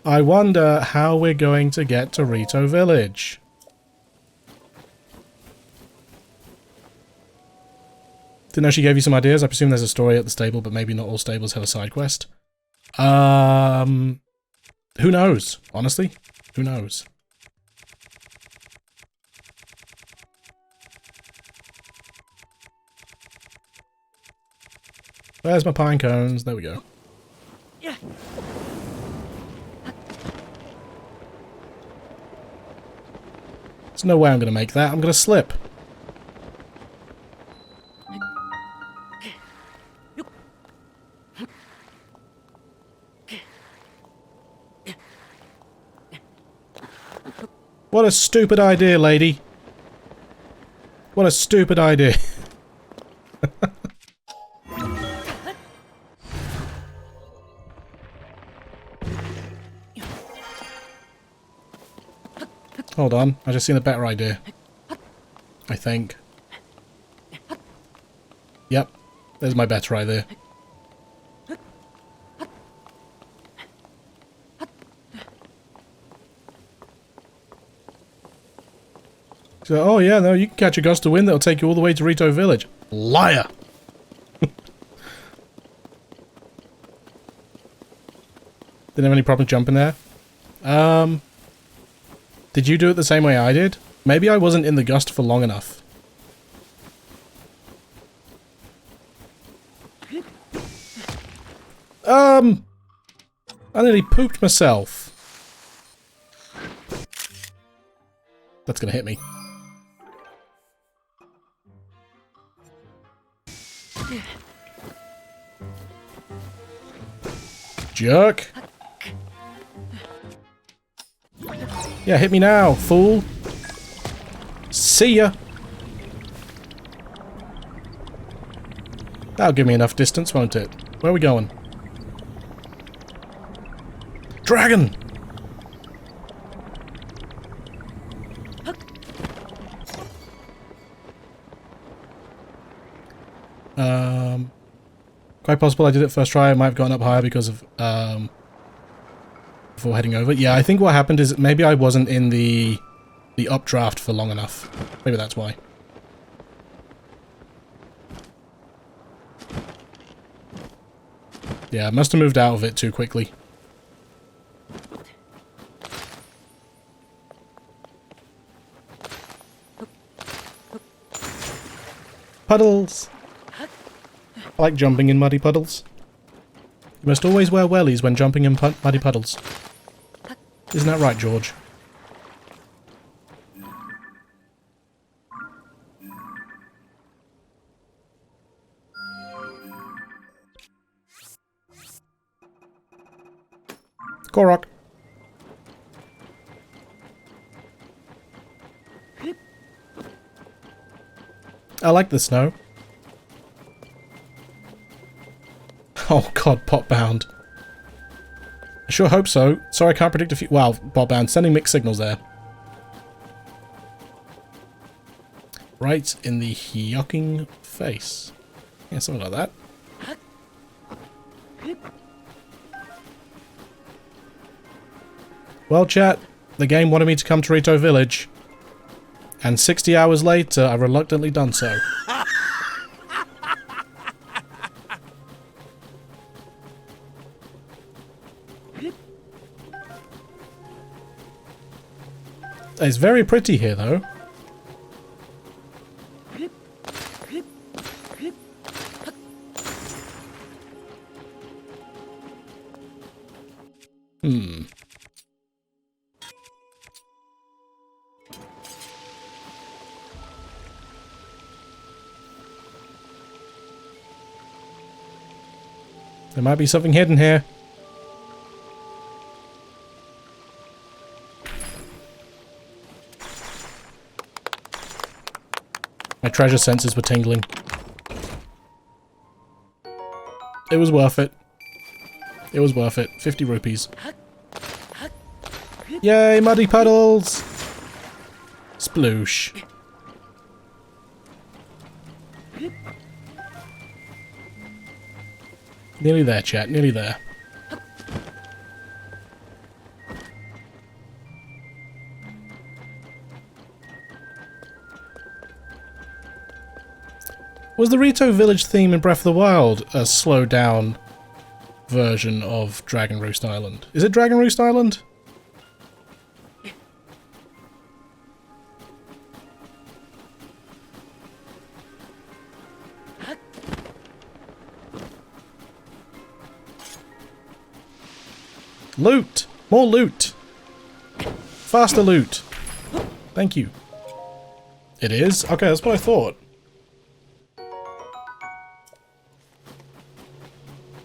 [SPEAKER 1] I wonder how we're going to get to Rito Village. Didn't know she gave you some ideas. I presume there's a story at the stable, but maybe not all stables have a side quest. Who knows? Honestly, who knows? Where's my pine cones? There we go. There's no way I'm going to make that. I'm going to slip. What a stupid idea, lady. What a stupid idea. Hold on, I just seen a better idea. I think. Yep, there's my better idea. So, oh yeah, no, you can catch a gust of wind that'll take you all the way to Rito Village. Liar! Didn't have any problem jumping there. Did you do it the same way I did? Maybe I wasn't in the gust for long enough. I nearly pooped myself. That's gonna hit me. Jerk. Yeah, hit me now, fool. See ya. That'll give me enough distance, won't it? Where are we going? Dragon! Quite possible I did it first try. I might have gone up higher because of, before heading over. Yeah, I think what happened is maybe I wasn't in the updraft for long enough. Maybe that's why. Yeah, I must have moved out of it too quickly. Puddles! I like jumping in muddy puddles. You must always wear wellies when jumping in muddy puddles. Isn't that right, George? Korok. I like the snow. Oh god, BOTW. I sure hope so. Sorry I can't predict a few— wow, BOTW, sending mixed signals there. Right in the yucking face. Yeah, something like that. Well, chat, the game wanted me to come to Rito Village, and 60 hours later, I've reluctantly done so. It's very pretty here, though. There might be something hidden here. My treasure senses were tingling. It was worth it. It was worth it. 50 rupees. Yay, muddy puddles! Sploosh. Nearly there, chat. Nearly there. Was the Rito Village theme in Breath of the Wild a slowed down version of Dragon Roost Island? Is it Dragon Roost Island? Loot! More loot! Faster loot! Thank you. It is? Okay, that's what I thought.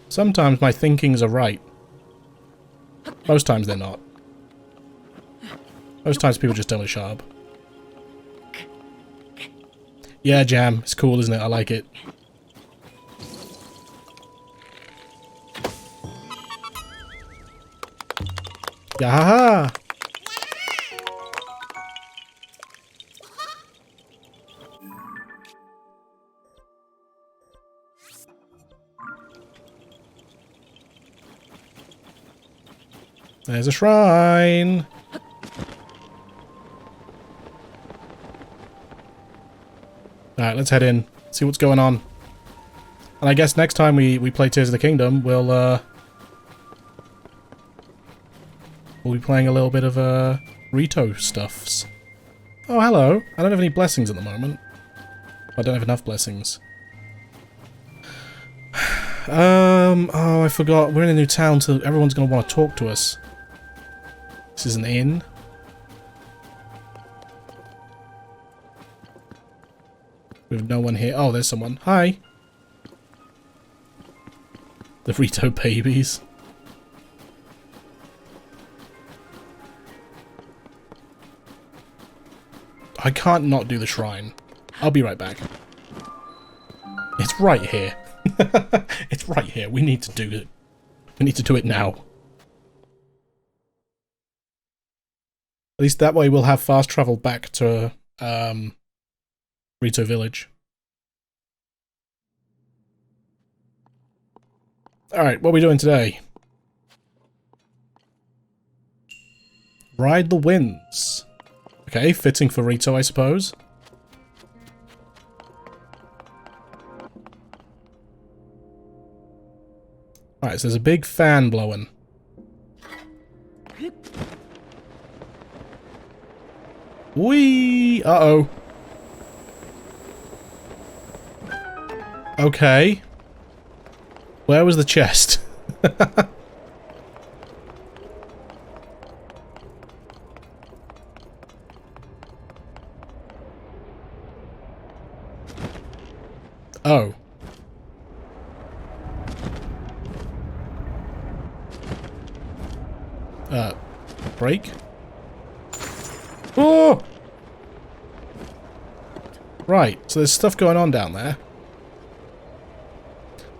[SPEAKER 1] Sometimes my thinkings are right. Most times they're not. Most times people just don't look sharp. Yeah, Jam. It's cool, isn't it? I like it. Yahaha! There's a shrine! Alright, let's head in. See what's going on. And I guess next time we play Tears of the Kingdom, we'll be playing a little bit of Rito stuffs. Oh, hello. I don't have any blessings at the moment. I don't have enough blessings. Oh, I forgot. We're in a new town, so everyone's going to want to talk to us. This is an inn. We have no one here. Oh, there's someone. Hi. The Rito babies. I can't not do the shrine. I'll be right back. It's right here. It's right here. We need to do it. We need to do it now. At least that way we'll have fast travel back to Rito Village. Alright, what are we doing today? Ride the winds. Okay, fitting for Rito, I suppose. Alright, so there's a big fan blowing. Whee! Uh-oh. Okay. Where was the chest? Oh. Break? Oh! Right, so there's stuff going on down there.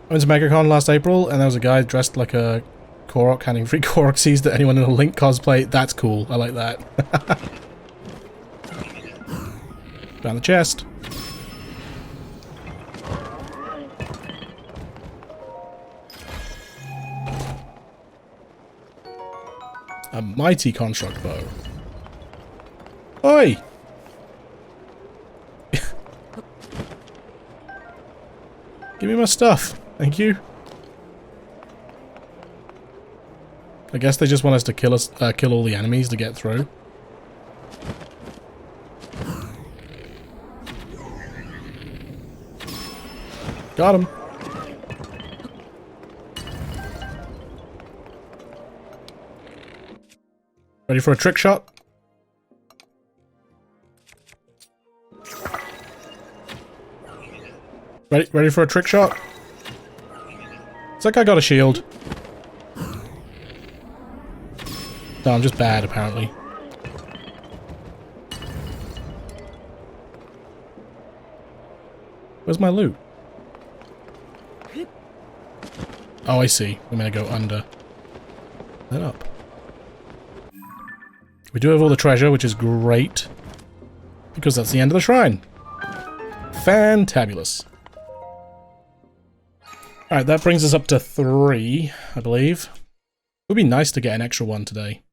[SPEAKER 1] I went to MegaCon last April, and there was a guy dressed like a Korok handing free Koroksies to anyone in a Link cosplay. That's cool. I like that. Found the chest. A mighty construct bow. Oi! Give me my stuff. Thank you. I guess they just want us to kill all the enemies to get through. Got him. Ready for a trick shot? Ready for a trick shot? It's like I got a shield. No, I'm just bad, apparently. Where's my loot? Oh, I see. I'm gonna go under. Then up. We do have all the treasure, which is great. Because that's the end of the shrine. Fantabulous. Alright, that brings us up to 3, I believe. It would be nice to get an extra one today.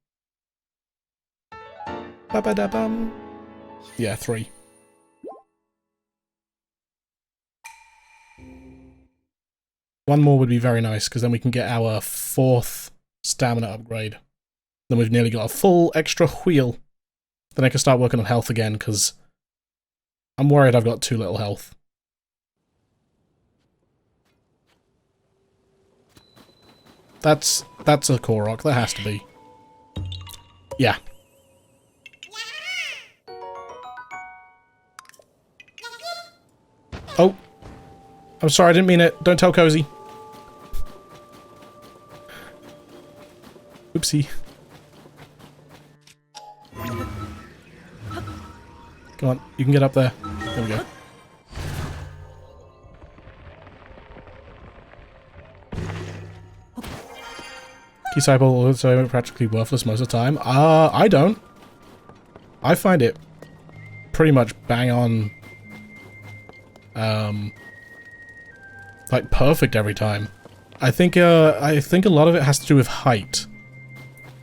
[SPEAKER 1] Ba-ba-da-bum. Yeah, 3. One more would be very nice, because then we can get our 4th stamina upgrade. Then we've nearly got a full extra wheel. Then I can start working on health again, because I'm worried I've got too little health. That's a Korok, that has to be. Yeah. Oh. I'm sorry, I didn't mean it. Don't tell Cozy. Oopsie. Come on, you can get up there. There we go. Key cycle also practically worthless most of the time. I don't. I find it pretty much bang on, like perfect every time. I think a lot of it has to do with height.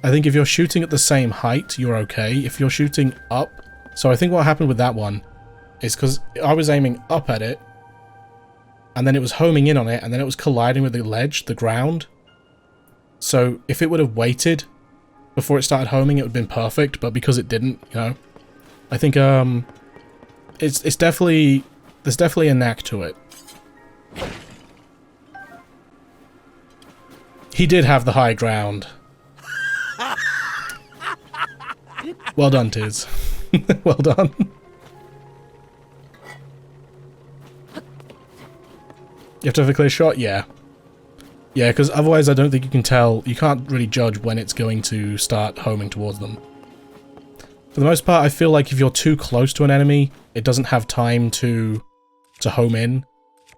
[SPEAKER 1] I think if you're shooting at the same height, you're okay. If you're shooting up, so I think what happened with that one is because I was aiming up at it, and then it was homing in on it, and then it was colliding with the ledge, the ground. So if it would have waited before it started homing, it would have been perfect, but because it didn't, you know, I think it's definitely, there's definitely a knack to it. He did have the high ground. Well done, Tiz. Well done. You have to have a clear shot? Yeah. Yeah, because otherwise I don't think you can tell, you can't really judge when it's going to start homing towards them. For the most part, I feel like if you're too close to an enemy, it doesn't have time to home in.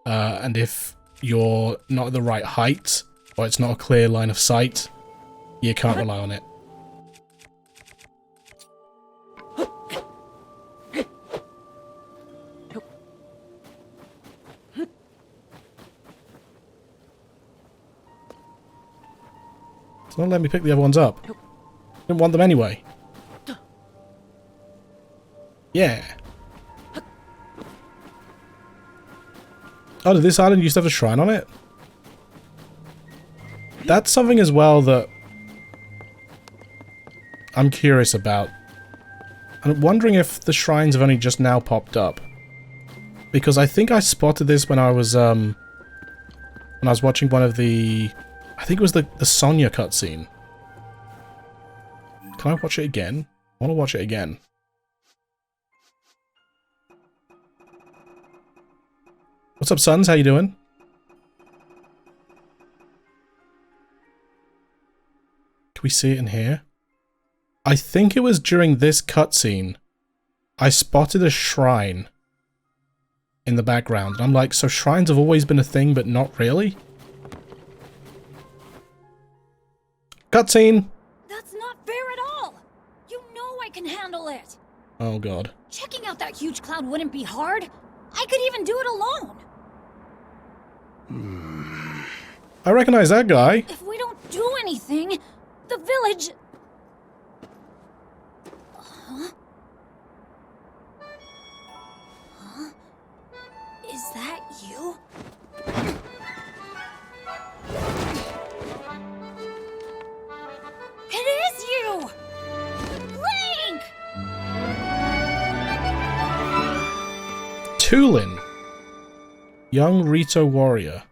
[SPEAKER 1] And if you're not at the right height, or it's not a clear line of sight, you can't rely on it. It's not letting me pick the other ones up. Didn't want them anyway. Yeah. Oh, did this island used to have a shrine on it? That's something as well that I'm curious about. I'm wondering if the shrines have only just now popped up. Because I think I spotted this when I was watching one of the... I think it was the Sonya cutscene. Can I watch it again? I want to watch it again. What's up, Sons? How you doing? Can we see it in here? I think it was during this cutscene I spotted a shrine in the background. And I'm like, so shrines have always been a thing, but not really? Cutscene!
[SPEAKER 5] That's not fair at all! You know I can handle it!
[SPEAKER 1] Oh god.
[SPEAKER 5] Checking out that huge cloud wouldn't be hard. I could even do it alone.
[SPEAKER 1] I recognize that guy.
[SPEAKER 5] If we don't do anything, the village... Huh? Huh? Is that you? It is you! Link!
[SPEAKER 1] Tulin. Young Rito warrior.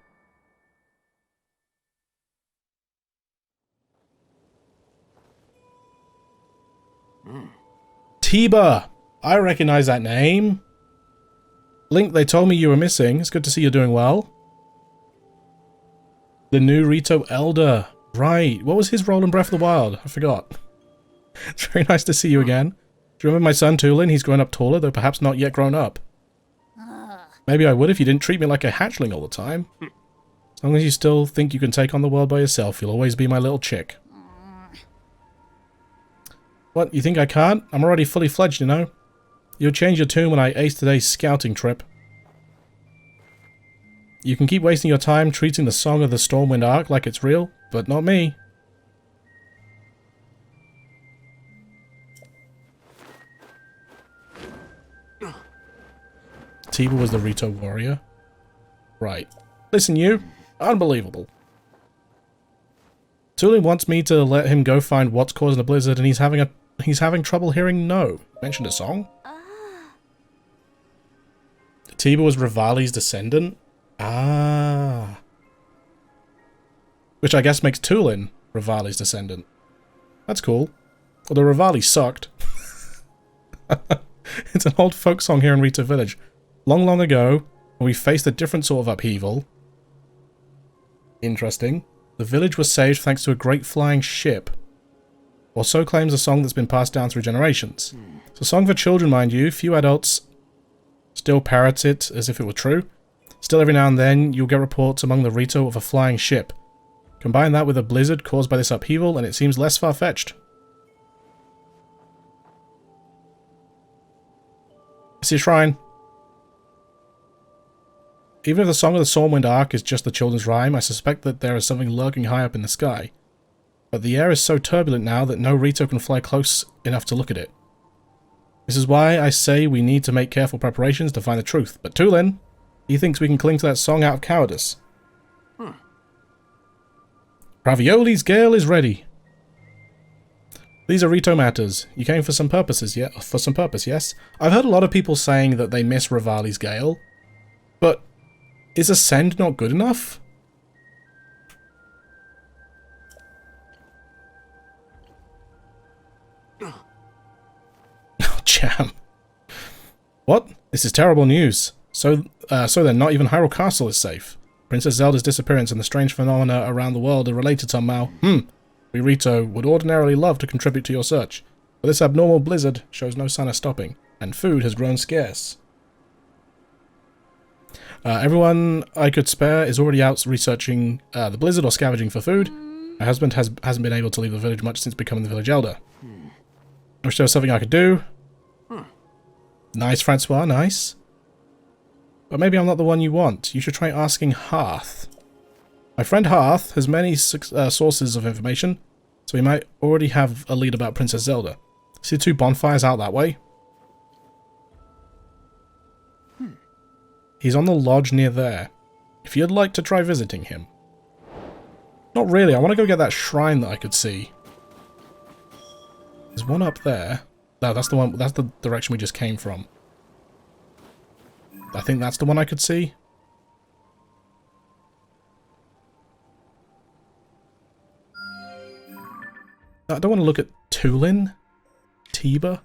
[SPEAKER 1] Tiba! I recognize that name. Link, they told me you were missing. It's good to see you're doing well. The new Rito Elder. Right. What was his role in Breath of the Wild? I forgot. It's very nice to see you again. Do you remember my son Tulin? He's grown up taller, though perhaps not yet grown up. Maybe I would if you didn't treat me like a hatchling all the time. As long as you still think you can take on the world by yourself, you'll always be my little chick. What, you think I can't? I'm already fully fledged, you know? You'll change your tune when I ace today's scouting trip. You can keep wasting your time treating the Song of the Stormwind Arc like it's real, but not me. Tiba was the Rito warrior. Right. Listen, you. Unbelievable. Tulin wants me to let him go find what's causing the blizzard, and he's having trouble hearing no. Mentioned a song? Tiba was Rivali's descendant? Ah. Which I guess makes Tulin Rivali's descendant. That's cool. Although Rivali sucked. It's an old folk song here in Rito Village. Long, long ago, when we faced a different sort of upheaval. Interesting. The village was saved thanks to a great flying ship. Or so claims a song that's been passed down through generations. It's a song for children, mind you. Few adults still parrot it as if it were true. Still, every now and then, you'll get reports among the Rito of a flying ship. Combine that with a blizzard caused by this upheaval, and it seems less far-fetched. I see a shrine. Even if the Song of the Stormwind Arc is just the children's rhyme, I suspect that there is something lurking high up in the sky. But the air is so turbulent now that no Rito can fly close enough to look at it. This is why I say we need to make careful preparations to find the truth. But Tulin, he thinks we can cling to that song out of cowardice. Ravioli's gale is ready. These are Rito matters. You came for some purposes, yes? I've heard a lot of people saying that they miss Rivali's gale. But is Ascend not good enough? Oh, jam. What? This is terrible news. So then, not even Hyrule Castle is safe. Princess Zelda's disappearance and the strange phenomena around the world are related somehow. We Rito would ordinarily love to contribute to your search, but this abnormal blizzard shows no sign of stopping, and food has grown scarce. Everyone I could spare is already out researching the blizzard or scavenging for food. My husband hasn't been able to leave the village much since becoming the village elder. I wish there was something I could do. Nice, Francois, nice. But maybe I'm not the one you want. You should try asking Hearth. My friend Hearth has many sources of information, So we might already have a lead about Princess Zelda. See 2 bonfires out that way? He's on the lodge near there. If you'd like to try visiting him. Not really, I want to go get that shrine that I could see. There's one up there. No, that's the one, that's the direction we just came from. I think that's the one I could see. I don't want to look at Tulin? Hebra?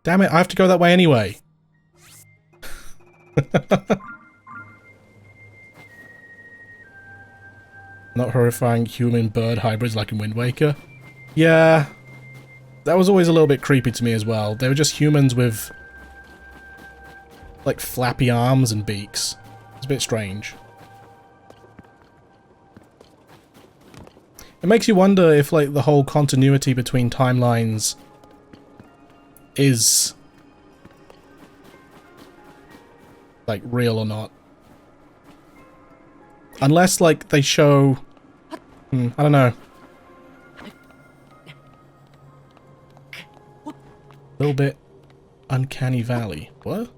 [SPEAKER 1] Damn it, I have to go that way anyway. Not horrifying human bird hybrids like in Wind Waker. Yeah, that was always a little bit creepy to me as well. They were just humans with like flappy arms and beaks. It's a bit strange. It makes you wonder if like the whole continuity between timelines is like real or not. Unless like they show I don't know. A little bit uncanny valley. What?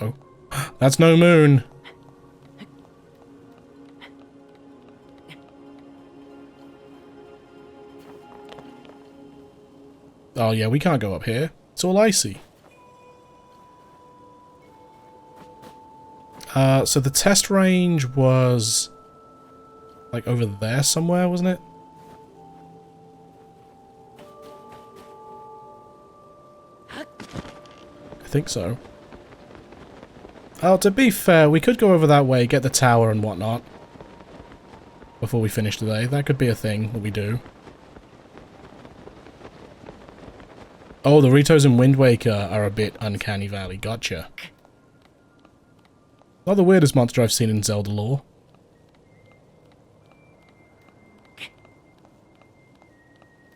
[SPEAKER 1] Oh. That's no moon. Oh yeah, we can't go up here. It's all icy. So the test range was like over there somewhere, wasn't it? I think so. Oh, to be fair, we could go over that way, get the tower and whatnot before we finish today. That could be a thing that we do. Oh, the Ritos in Wind Waker are a bit uncanny valley. Gotcha. Not the weirdest monster I've seen in Zelda lore.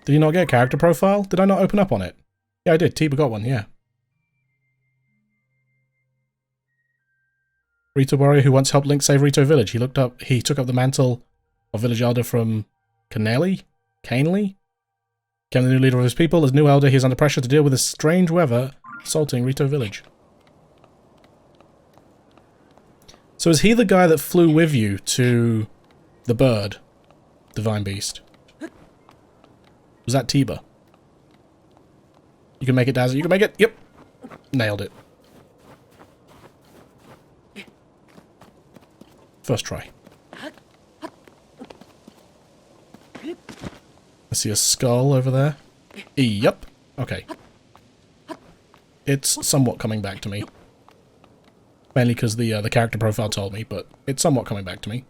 [SPEAKER 1] Did you not get a character profile? Did I not open up on it? Yeah, I did. Hebra got one, yeah. Rito warrior who once helped Link save Rito Village. He took up the mantle of village elder from Canely? Became the new leader of his people. As new elder, he is under pressure to deal with this strange weather assaulting Rito Village. So is he the guy that flew with you to the bird? Divine Beast. Was that Hebra? You can make it, Dazza. You can make it. Yep. Nailed it. First try. I see a skull over there. Yep. Okay. It's somewhat coming back to me. Mainly because the character profile told me, but it's somewhat coming back to me.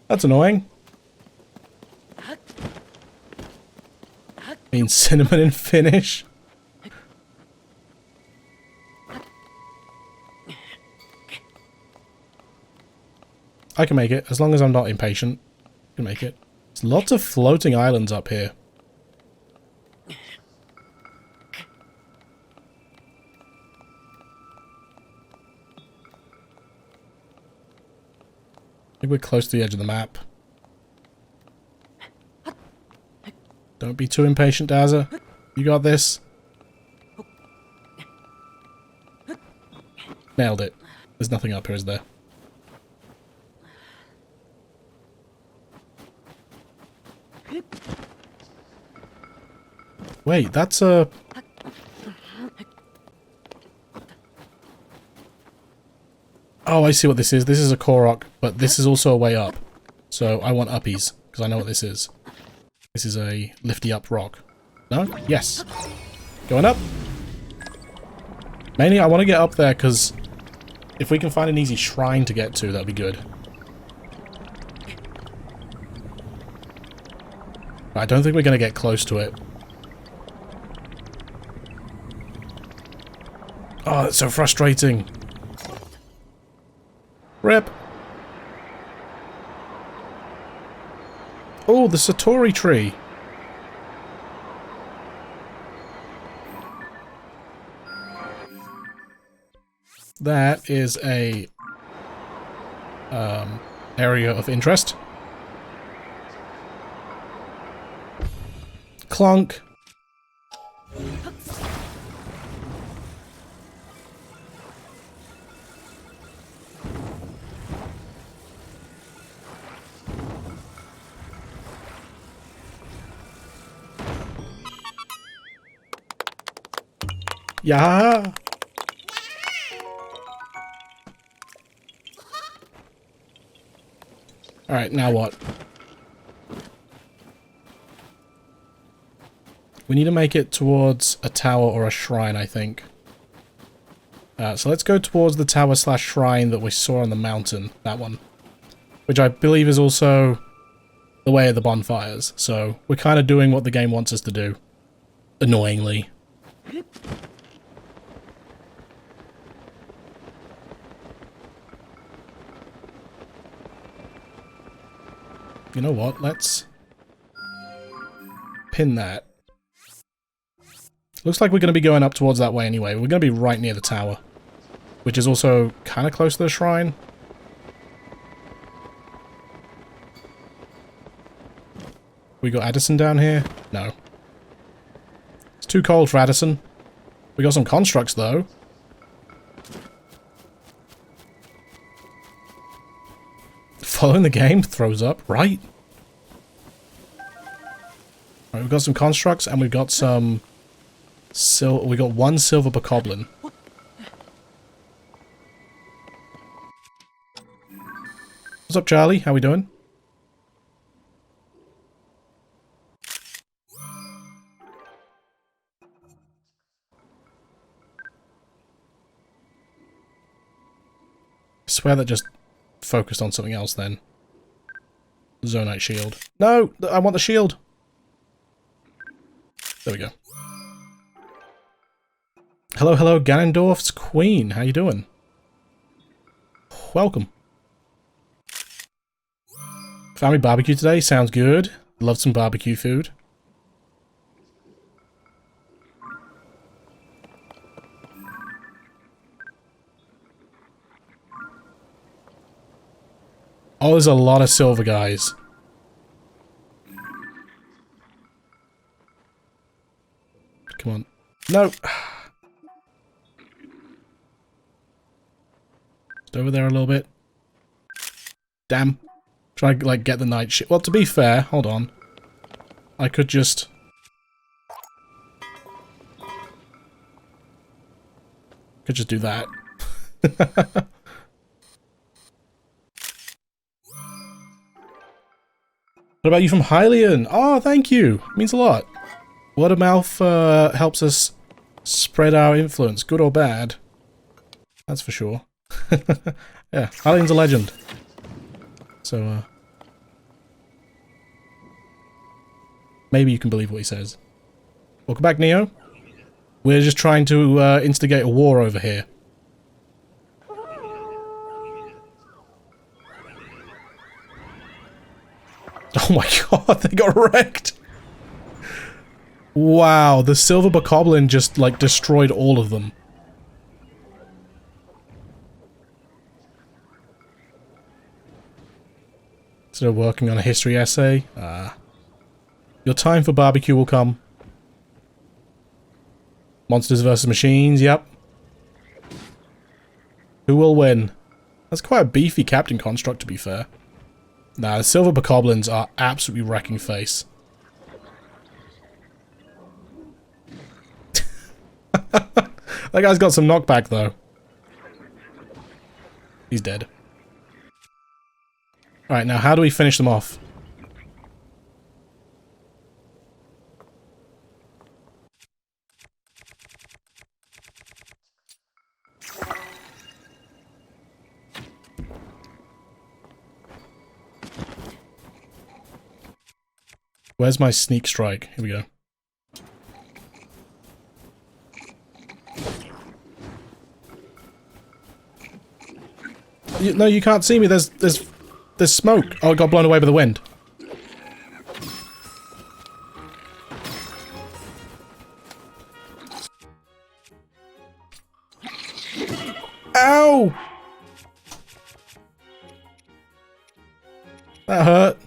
[SPEAKER 1] That's annoying. Means cinnamon and Finnish. I can make it, as long as I'm not impatient. I can make it. There's lots of floating islands up here. I think we're close to the edge of the map. Don't be too impatient, Dazza. You got this. Nailed it. There's nothing up here, is there? Wait, that's a... Oh, I see what this is. This is a Korok, but this is also a way up. So I want uppies, because I know what this is. This is a lifty up rock. No? Yes. Going up. Mainly, I want to get up there, because if we can find an easy shrine to get to, that'd be good. I don't think we're going to get close to it. Oh, that's so frustrating. Rip. Oh, the Satori tree. That is a area of interest. Clunk. Yeah. Alright, now what? We need to make it towards a tower or a shrine, I think. So let's go towards the tower slash shrine that we saw on the mountain. That one. Which I believe is also the way of the bonfires. So we're kind of doing what the game wants us to do. Annoyingly. You know what? Let's pin that. Looks like we're going to be going up towards that way anyway. We're going to be right near the tower, which is also kind of close to the shrine. We got Addison down here? No. It's too cold for Addison. We got some constructs though. Following the game throws up, right? Alright, we've got some constructs and we've got some we got one silver bokoblin. What's up, Charlie? How we doing? I swear that just focused on something else then. Zonite shield. No! I want the shield! There we go. Hello, hello, Ganondorf's queen. How you doing? Welcome. Family barbecue today. Sounds good. Love some barbecue food. Oh, there's a lot of silver guys. Come on. No! Just over there a little bit. Damn. Try to, like, get the night shit. Well, to be fair, hold on. I could just... do that. What about you from Hylian? Oh, thank you. Means a lot. Word of mouth helps us spread our influence, good or bad. That's for sure. Yeah, Hylian's a legend. So, maybe you can believe what he says. Welcome back, Neo. We're just trying to instigate a war over here. Oh my god, they got wrecked! Wow, the silver bokoblin just, like, destroyed all of them. Instead of working on a history essay, your time for barbecue will come. Monsters versus machines, yep. Who will win? That's quite a beefy captain construct, to be fair. Nah, the silver bokoblins are absolutely wrecking face. That guy's got some knockback, though. He's dead. Alright, now how do we finish them off? Where's my sneak strike? Here we go. No, you can't see me. There's smoke. Oh, it got blown away by the wind. Ow! That hurt.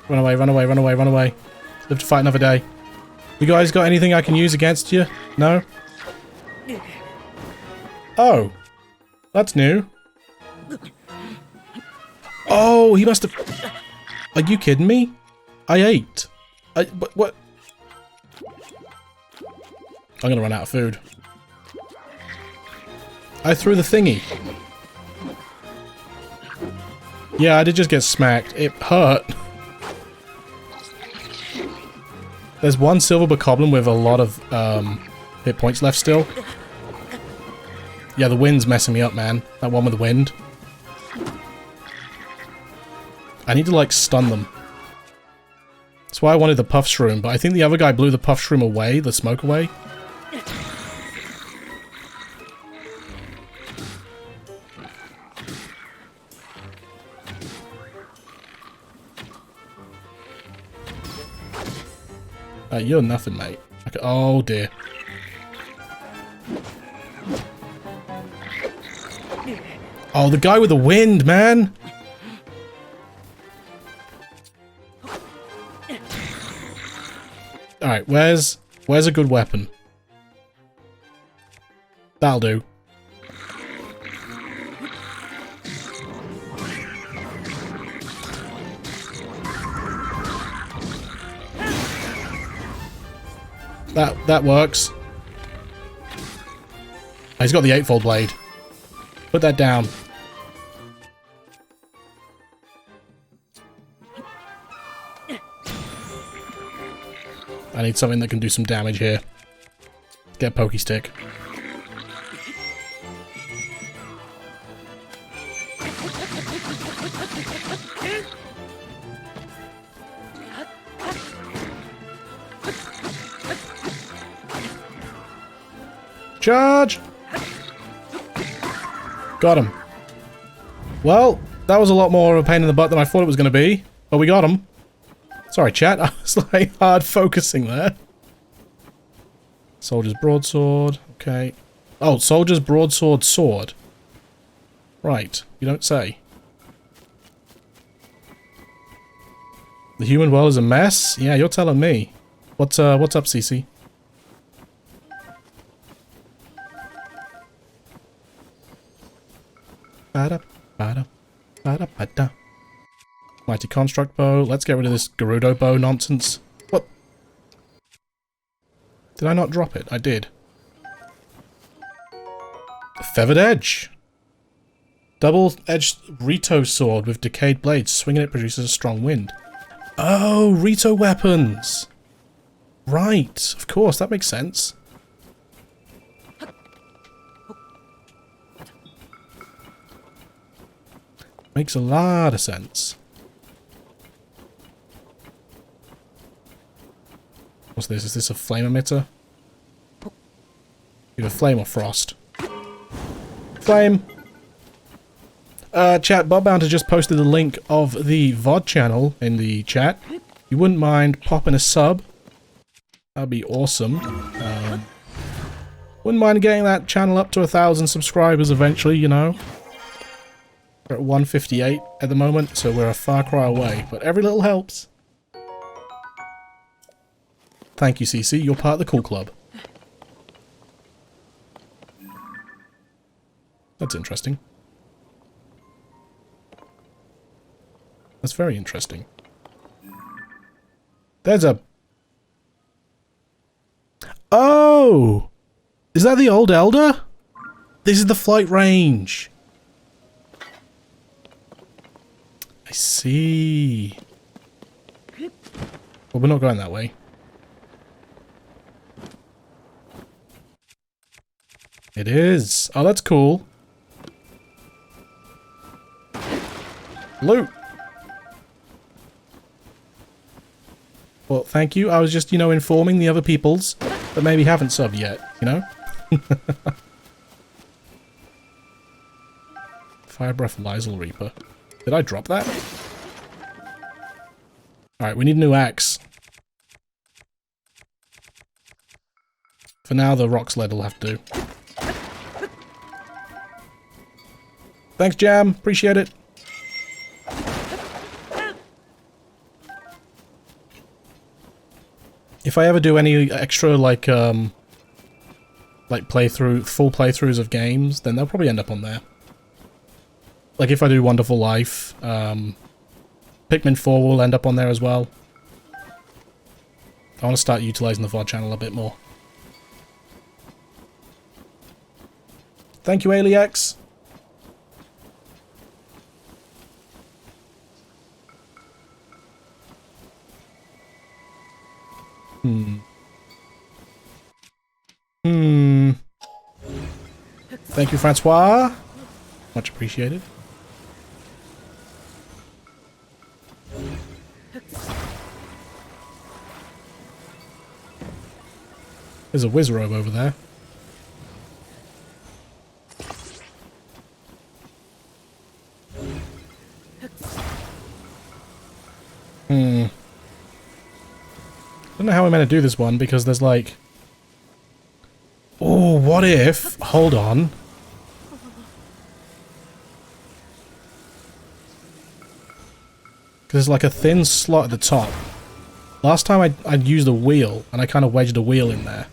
[SPEAKER 1] Run away, run away, run away, run away. Live to fight another day. You guys got anything I can use against you? No? Oh. That's new. Oh, he must have... Are you kidding me? I ate. But what? I'm gonna run out of food. I threw the thingy. Yeah, I did just get smacked. It hurt. There's one silver bokoblin with a lot of hit points left still. Yeah, the wind's messing me up, man. That one with the wind. I need to, like, stun them. That's why I wanted the puff shroom, but I think the other guy blew the puff shroom away, the smoke away. You're nothing, mate. Okay. Oh, dear. Oh, the guy with the wind, man! Alright, where's a good weapon? That'll do. That works. Oh, he's got the 8-fold blade. Put that down. I need something that can do some damage here. Get a pokey stick. Charge! Got him. Well, that was a lot more of a pain in the butt than I thought it was going to be. But we got him. Sorry, chat. I was like hard focusing there. Soldier's broadsword. Okay. Oh, soldier's broadsword sword. Right. You don't say. The human world is a mess? Yeah, you're telling me. What's up, CC? Mighty construct bow. Let's get rid of this Gerudo bow nonsense. What? Did I not drop it? I did. A feathered edge. Double-edged Rito sword with decayed blades. Swinging it produces a strong wind. Oh, Rito weapons. Right. Of course, that makes sense. Makes a lot of sense. What's this? Is this a flame emitter? Either flame or frost. Flame! Chat, BOTW has just posted the link of the VOD channel in the chat. You wouldn't mind popping a sub? That'd be awesome. Wouldn't mind getting that channel up to 1,000 subscribers eventually, you know. We're at 158 at the moment, so we're a far cry away, but every little helps. Thank you, CC. You're part of the cool club. That's interesting. That's very interesting. There's a... Oh! Is that the old Elder? This is the flight range. I see. Well, we're not going that way. It is. Oh, that's cool. Loot. Well, thank you. I was just, you know, informing the other peoples that maybe haven't subbed yet, you know? Fire Breath Lysel Reaper. Did I drop that? Alright, we need a new axe. For now, the rock sled will have to do. Thanks, Jam. Appreciate it. If I ever do any extra, like full playthroughs of games, then they'll probably end up on there. Like if I do Wonderful Life, Pikmin 4 will end up on there as well. I want to start utilizing the VOD channel a bit more. Thank you, Aliex. Thank you, Francois. Much appreciated. There's a Wizrobe over there. I don't know how we're meant to do this one because there's like... Oh, what if... Hold on. Because there's like a thin slot at the top. Last time I'd used a wheel and I kind of wedged a wheel in there.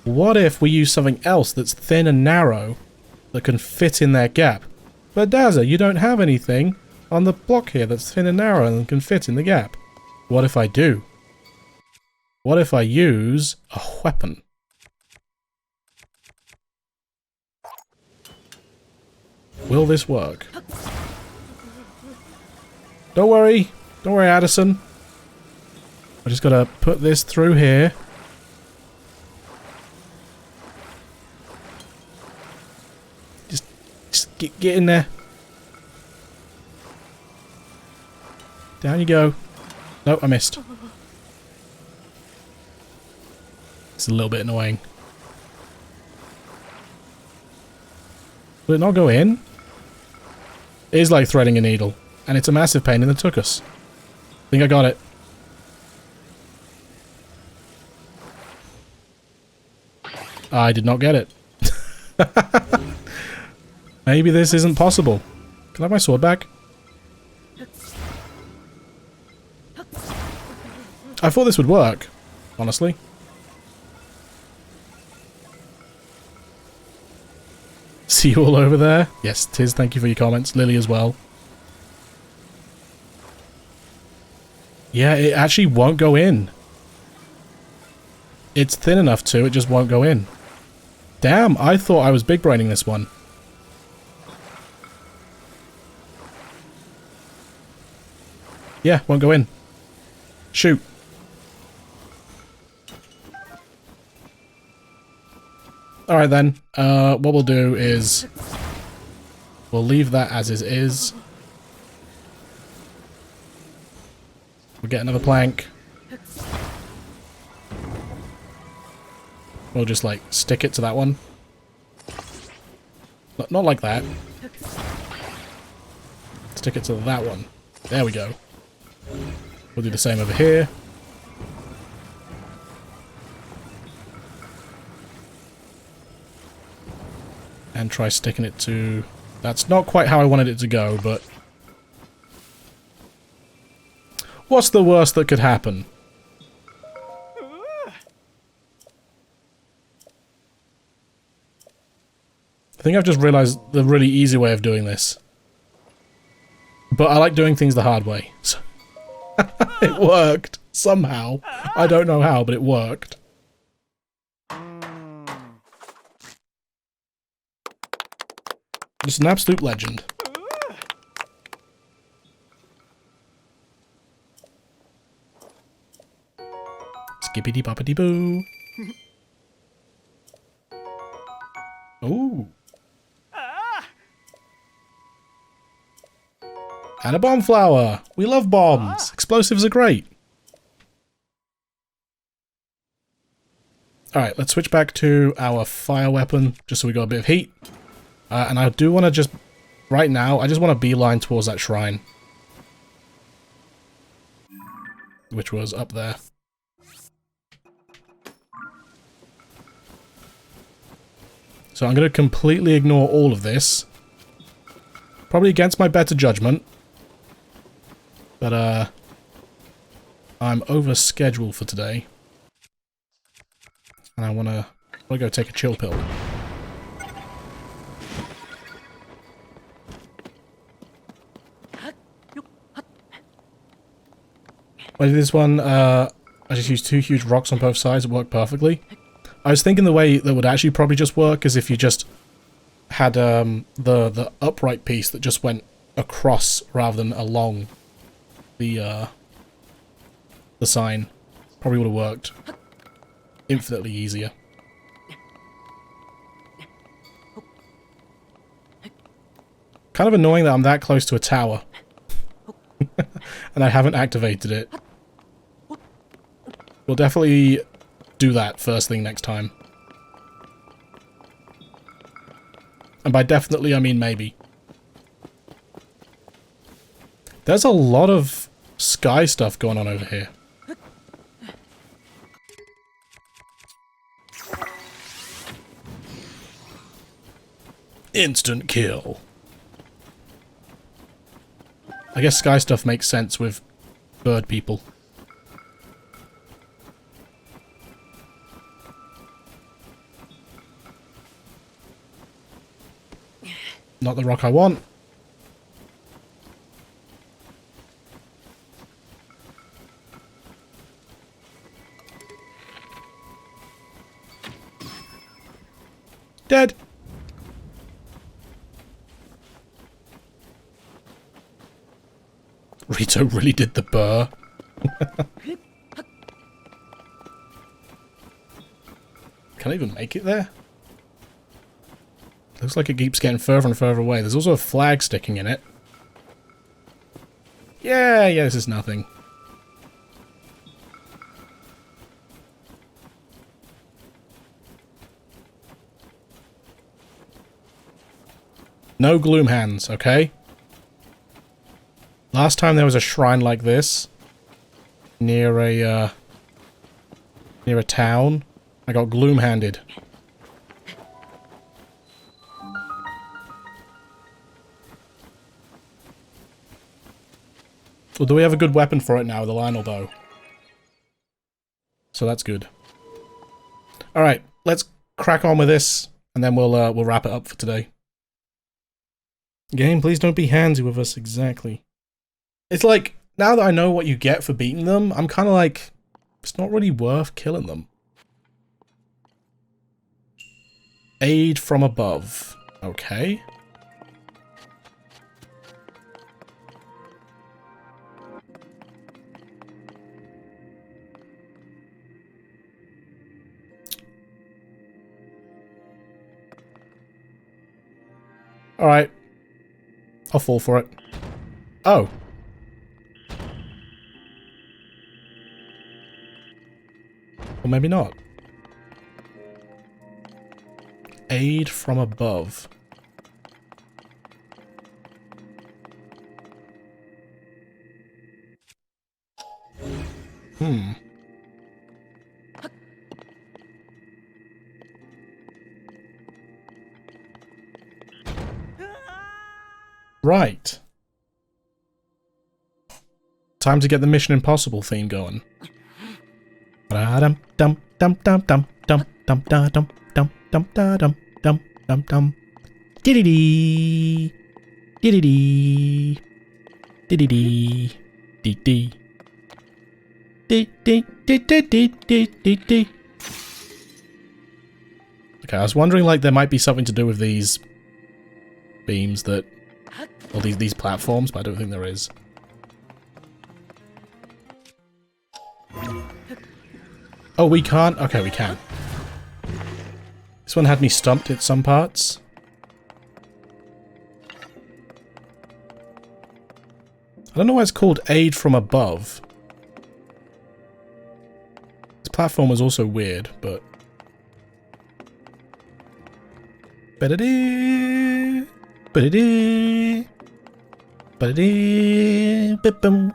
[SPEAKER 1] What if we use something else that's thin and narrow that can fit in that gap? But Dazza, you don't have anything on the block here that's thin and narrow and can fit in the gap. What if I do? What if I use a weapon? Will this work? Don't worry, Addison. I just gotta put this through here. Just get in there. Down you go. No, I missed. It's a little bit annoying. Will it not go in? It is like threading a needle. And it's a massive pain in the tuchus. I think I got it. I did not get it. Maybe this isn't possible. Can I have my sword back? I thought this would work, honestly. See you all over there? Yes, Tiz, thank you for your comments. Lily as well. Yeah, it actually won't go in. It's thin enough to, it just won't go in. Damn, I thought I was big braining this one. Yeah, won't go in. Shoot. Alright then, what we'll do is we'll leave that as it is. We'll get another plank. We'll just like stick it to that one. Not like that. Stick it to that one. There we go. We'll do the same over here. And try sticking it to... That's not quite how I wanted it to go, but... What's the worst that could happen? I think I've just realized the really easy way of doing this. But I like doing things the hard way. So it worked. Somehow. I don't know how, but it worked. Just an absolute legend. Skippity boppity boo. Ooh. And a bomb flower. We love bombs. Explosives are great. Alright, let's switch back to our fire weapon, just so we got a bit of heat. And I do want to just, right now, I just want to beeline towards that shrine. which was up there. So I'm going to completely ignore all of this. Probably against my better judgment. But, I'm over schedule for today. And I want to go take a chill pill. When I did this one, I just used 2 huge rocks on both sides. It worked perfectly. I was thinking the way that would actually probably just work is if you just had the upright piece that just went across rather than along the sign. Probably would have worked infinitely easier. Kind of annoying that I'm that close to a tower. And I haven't activated it. We'll definitely do that first thing next time. And by definitely, I mean maybe. There's a lot of sky stuff going on over here. Instant kill. I guess sky stuff makes sense with bird people. Not the rock I want. Dead. Rito really did the burr. Can I even make it there? Looks like it keeps getting further and further away. There's also a flag sticking in it. Yeah, this is nothing. No gloom hands, okay? Last time there was a shrine like this near a town, I got gloom handed. Well, do we have a good weapon for it now, the Lionel bow? So that's good. All right, let's crack on with this, and then we'll wrap it up for today. Game, please don't be handsy with us. Exactly. It's like, now that I know what you get for beating them, I'm kind of like, it's not really worth killing them. Aid from above. Okay. Alright. I'll fall for it. Oh. Or maybe not. Aid from above. Right. Time to get the Mission Impossible theme going. Dum dum dum dum dum dum dum dum dum dum dum dum dum dum dum. Diddy diddy diddy dee dee dee dee dee dee dee. Okay, I was wondering, like, there might be something to do with these beams that, or these platforms, but I don't think there is. Oh, we can't? Okay, we can. This one had me stumped at some parts. I don't know why it's called Aid from Above. This platform was also weird, but... Ba-da-dee! Ba-da-dee! Ba-da-dee! Bip-bum!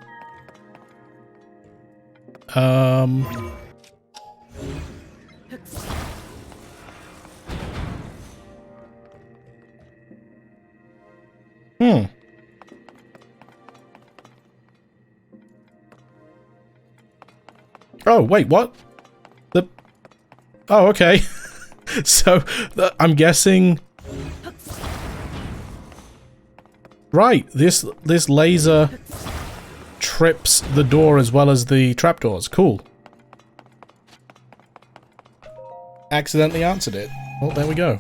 [SPEAKER 1] Oh, wait, what? Oh, okay. So, I'm guessing... Right, this laser trips the door as well as the trapdoors. Cool. Accidentally answered it. Well, there we go.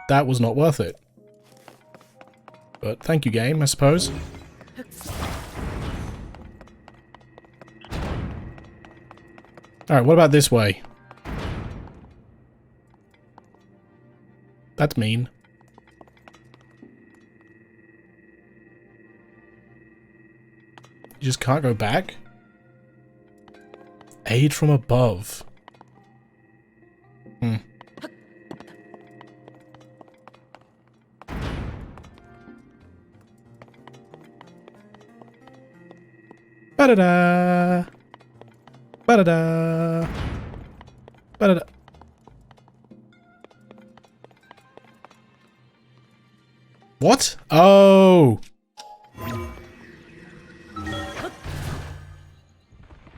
[SPEAKER 1] That was not worth it. But thank you, game, I suppose. Alright, what about this way? That's mean. You just can't go back? Aid from above. Ba-da-da! Ba-da-da! Ba-da-da! What? Oh!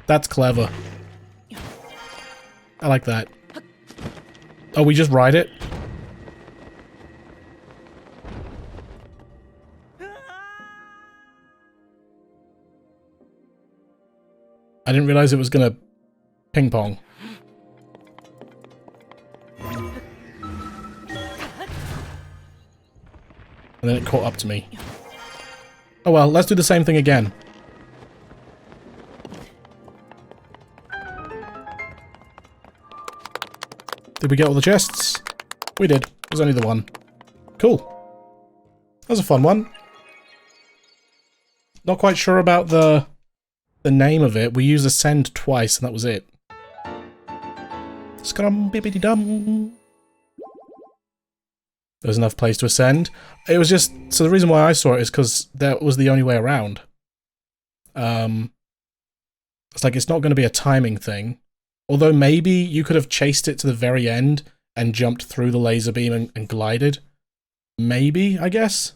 [SPEAKER 1] That's clever. I like that. Oh, we just ride it? I didn't realize it was gonna ping pong. And then it caught up to me. Oh well, let's do the same thing again. Did we get all the chests? We did. It was only the one. Cool. That was a fun one. Not quite sure about the name of it. We used ascend twice and that was it. Scrum bibbidi dum. There's enough place to ascend. It was just... So the reason why I saw it is because that was the only way around. It's like, it's not going to be a timing thing. Although maybe you could have chased it to the very end and jumped through the laser beam and glided. Maybe, I guess?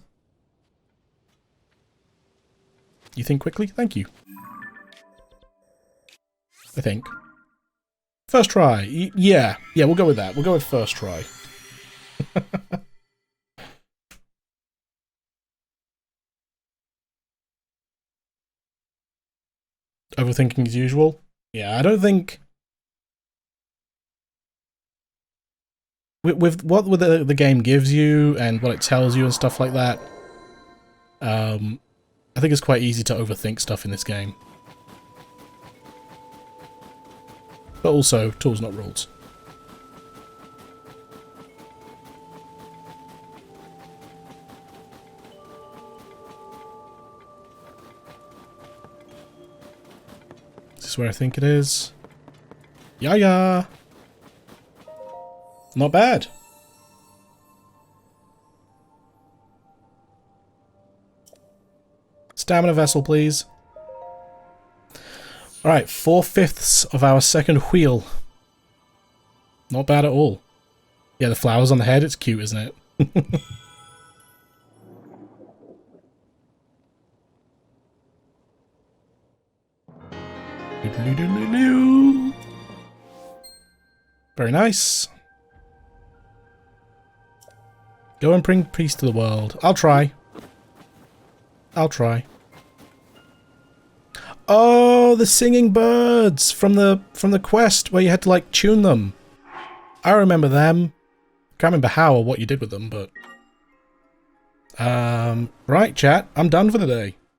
[SPEAKER 1] You think quickly? Thank you. I think. First try. Yeah, we'll go with that. We'll go with first try. Overthinking as usual? Yeah, I don't think... With what the game gives you and what it tells you and stuff like that, I think it's quite easy to overthink stuff in this game. But also, tools not rules. Is this where I think it is? Yeah. Not bad. Stamina vessel, please. Alright, 4/5 of our second wheel. Not bad at all. Yeah, the flowers on the head, it's cute, isn't it? Very nice. Go and bring peace to the world. I'll try. Oh, the singing birds from the quest where you had to like tune them. I remember them. Can't remember how or what you did with them, but right, chat. I'm done for the day.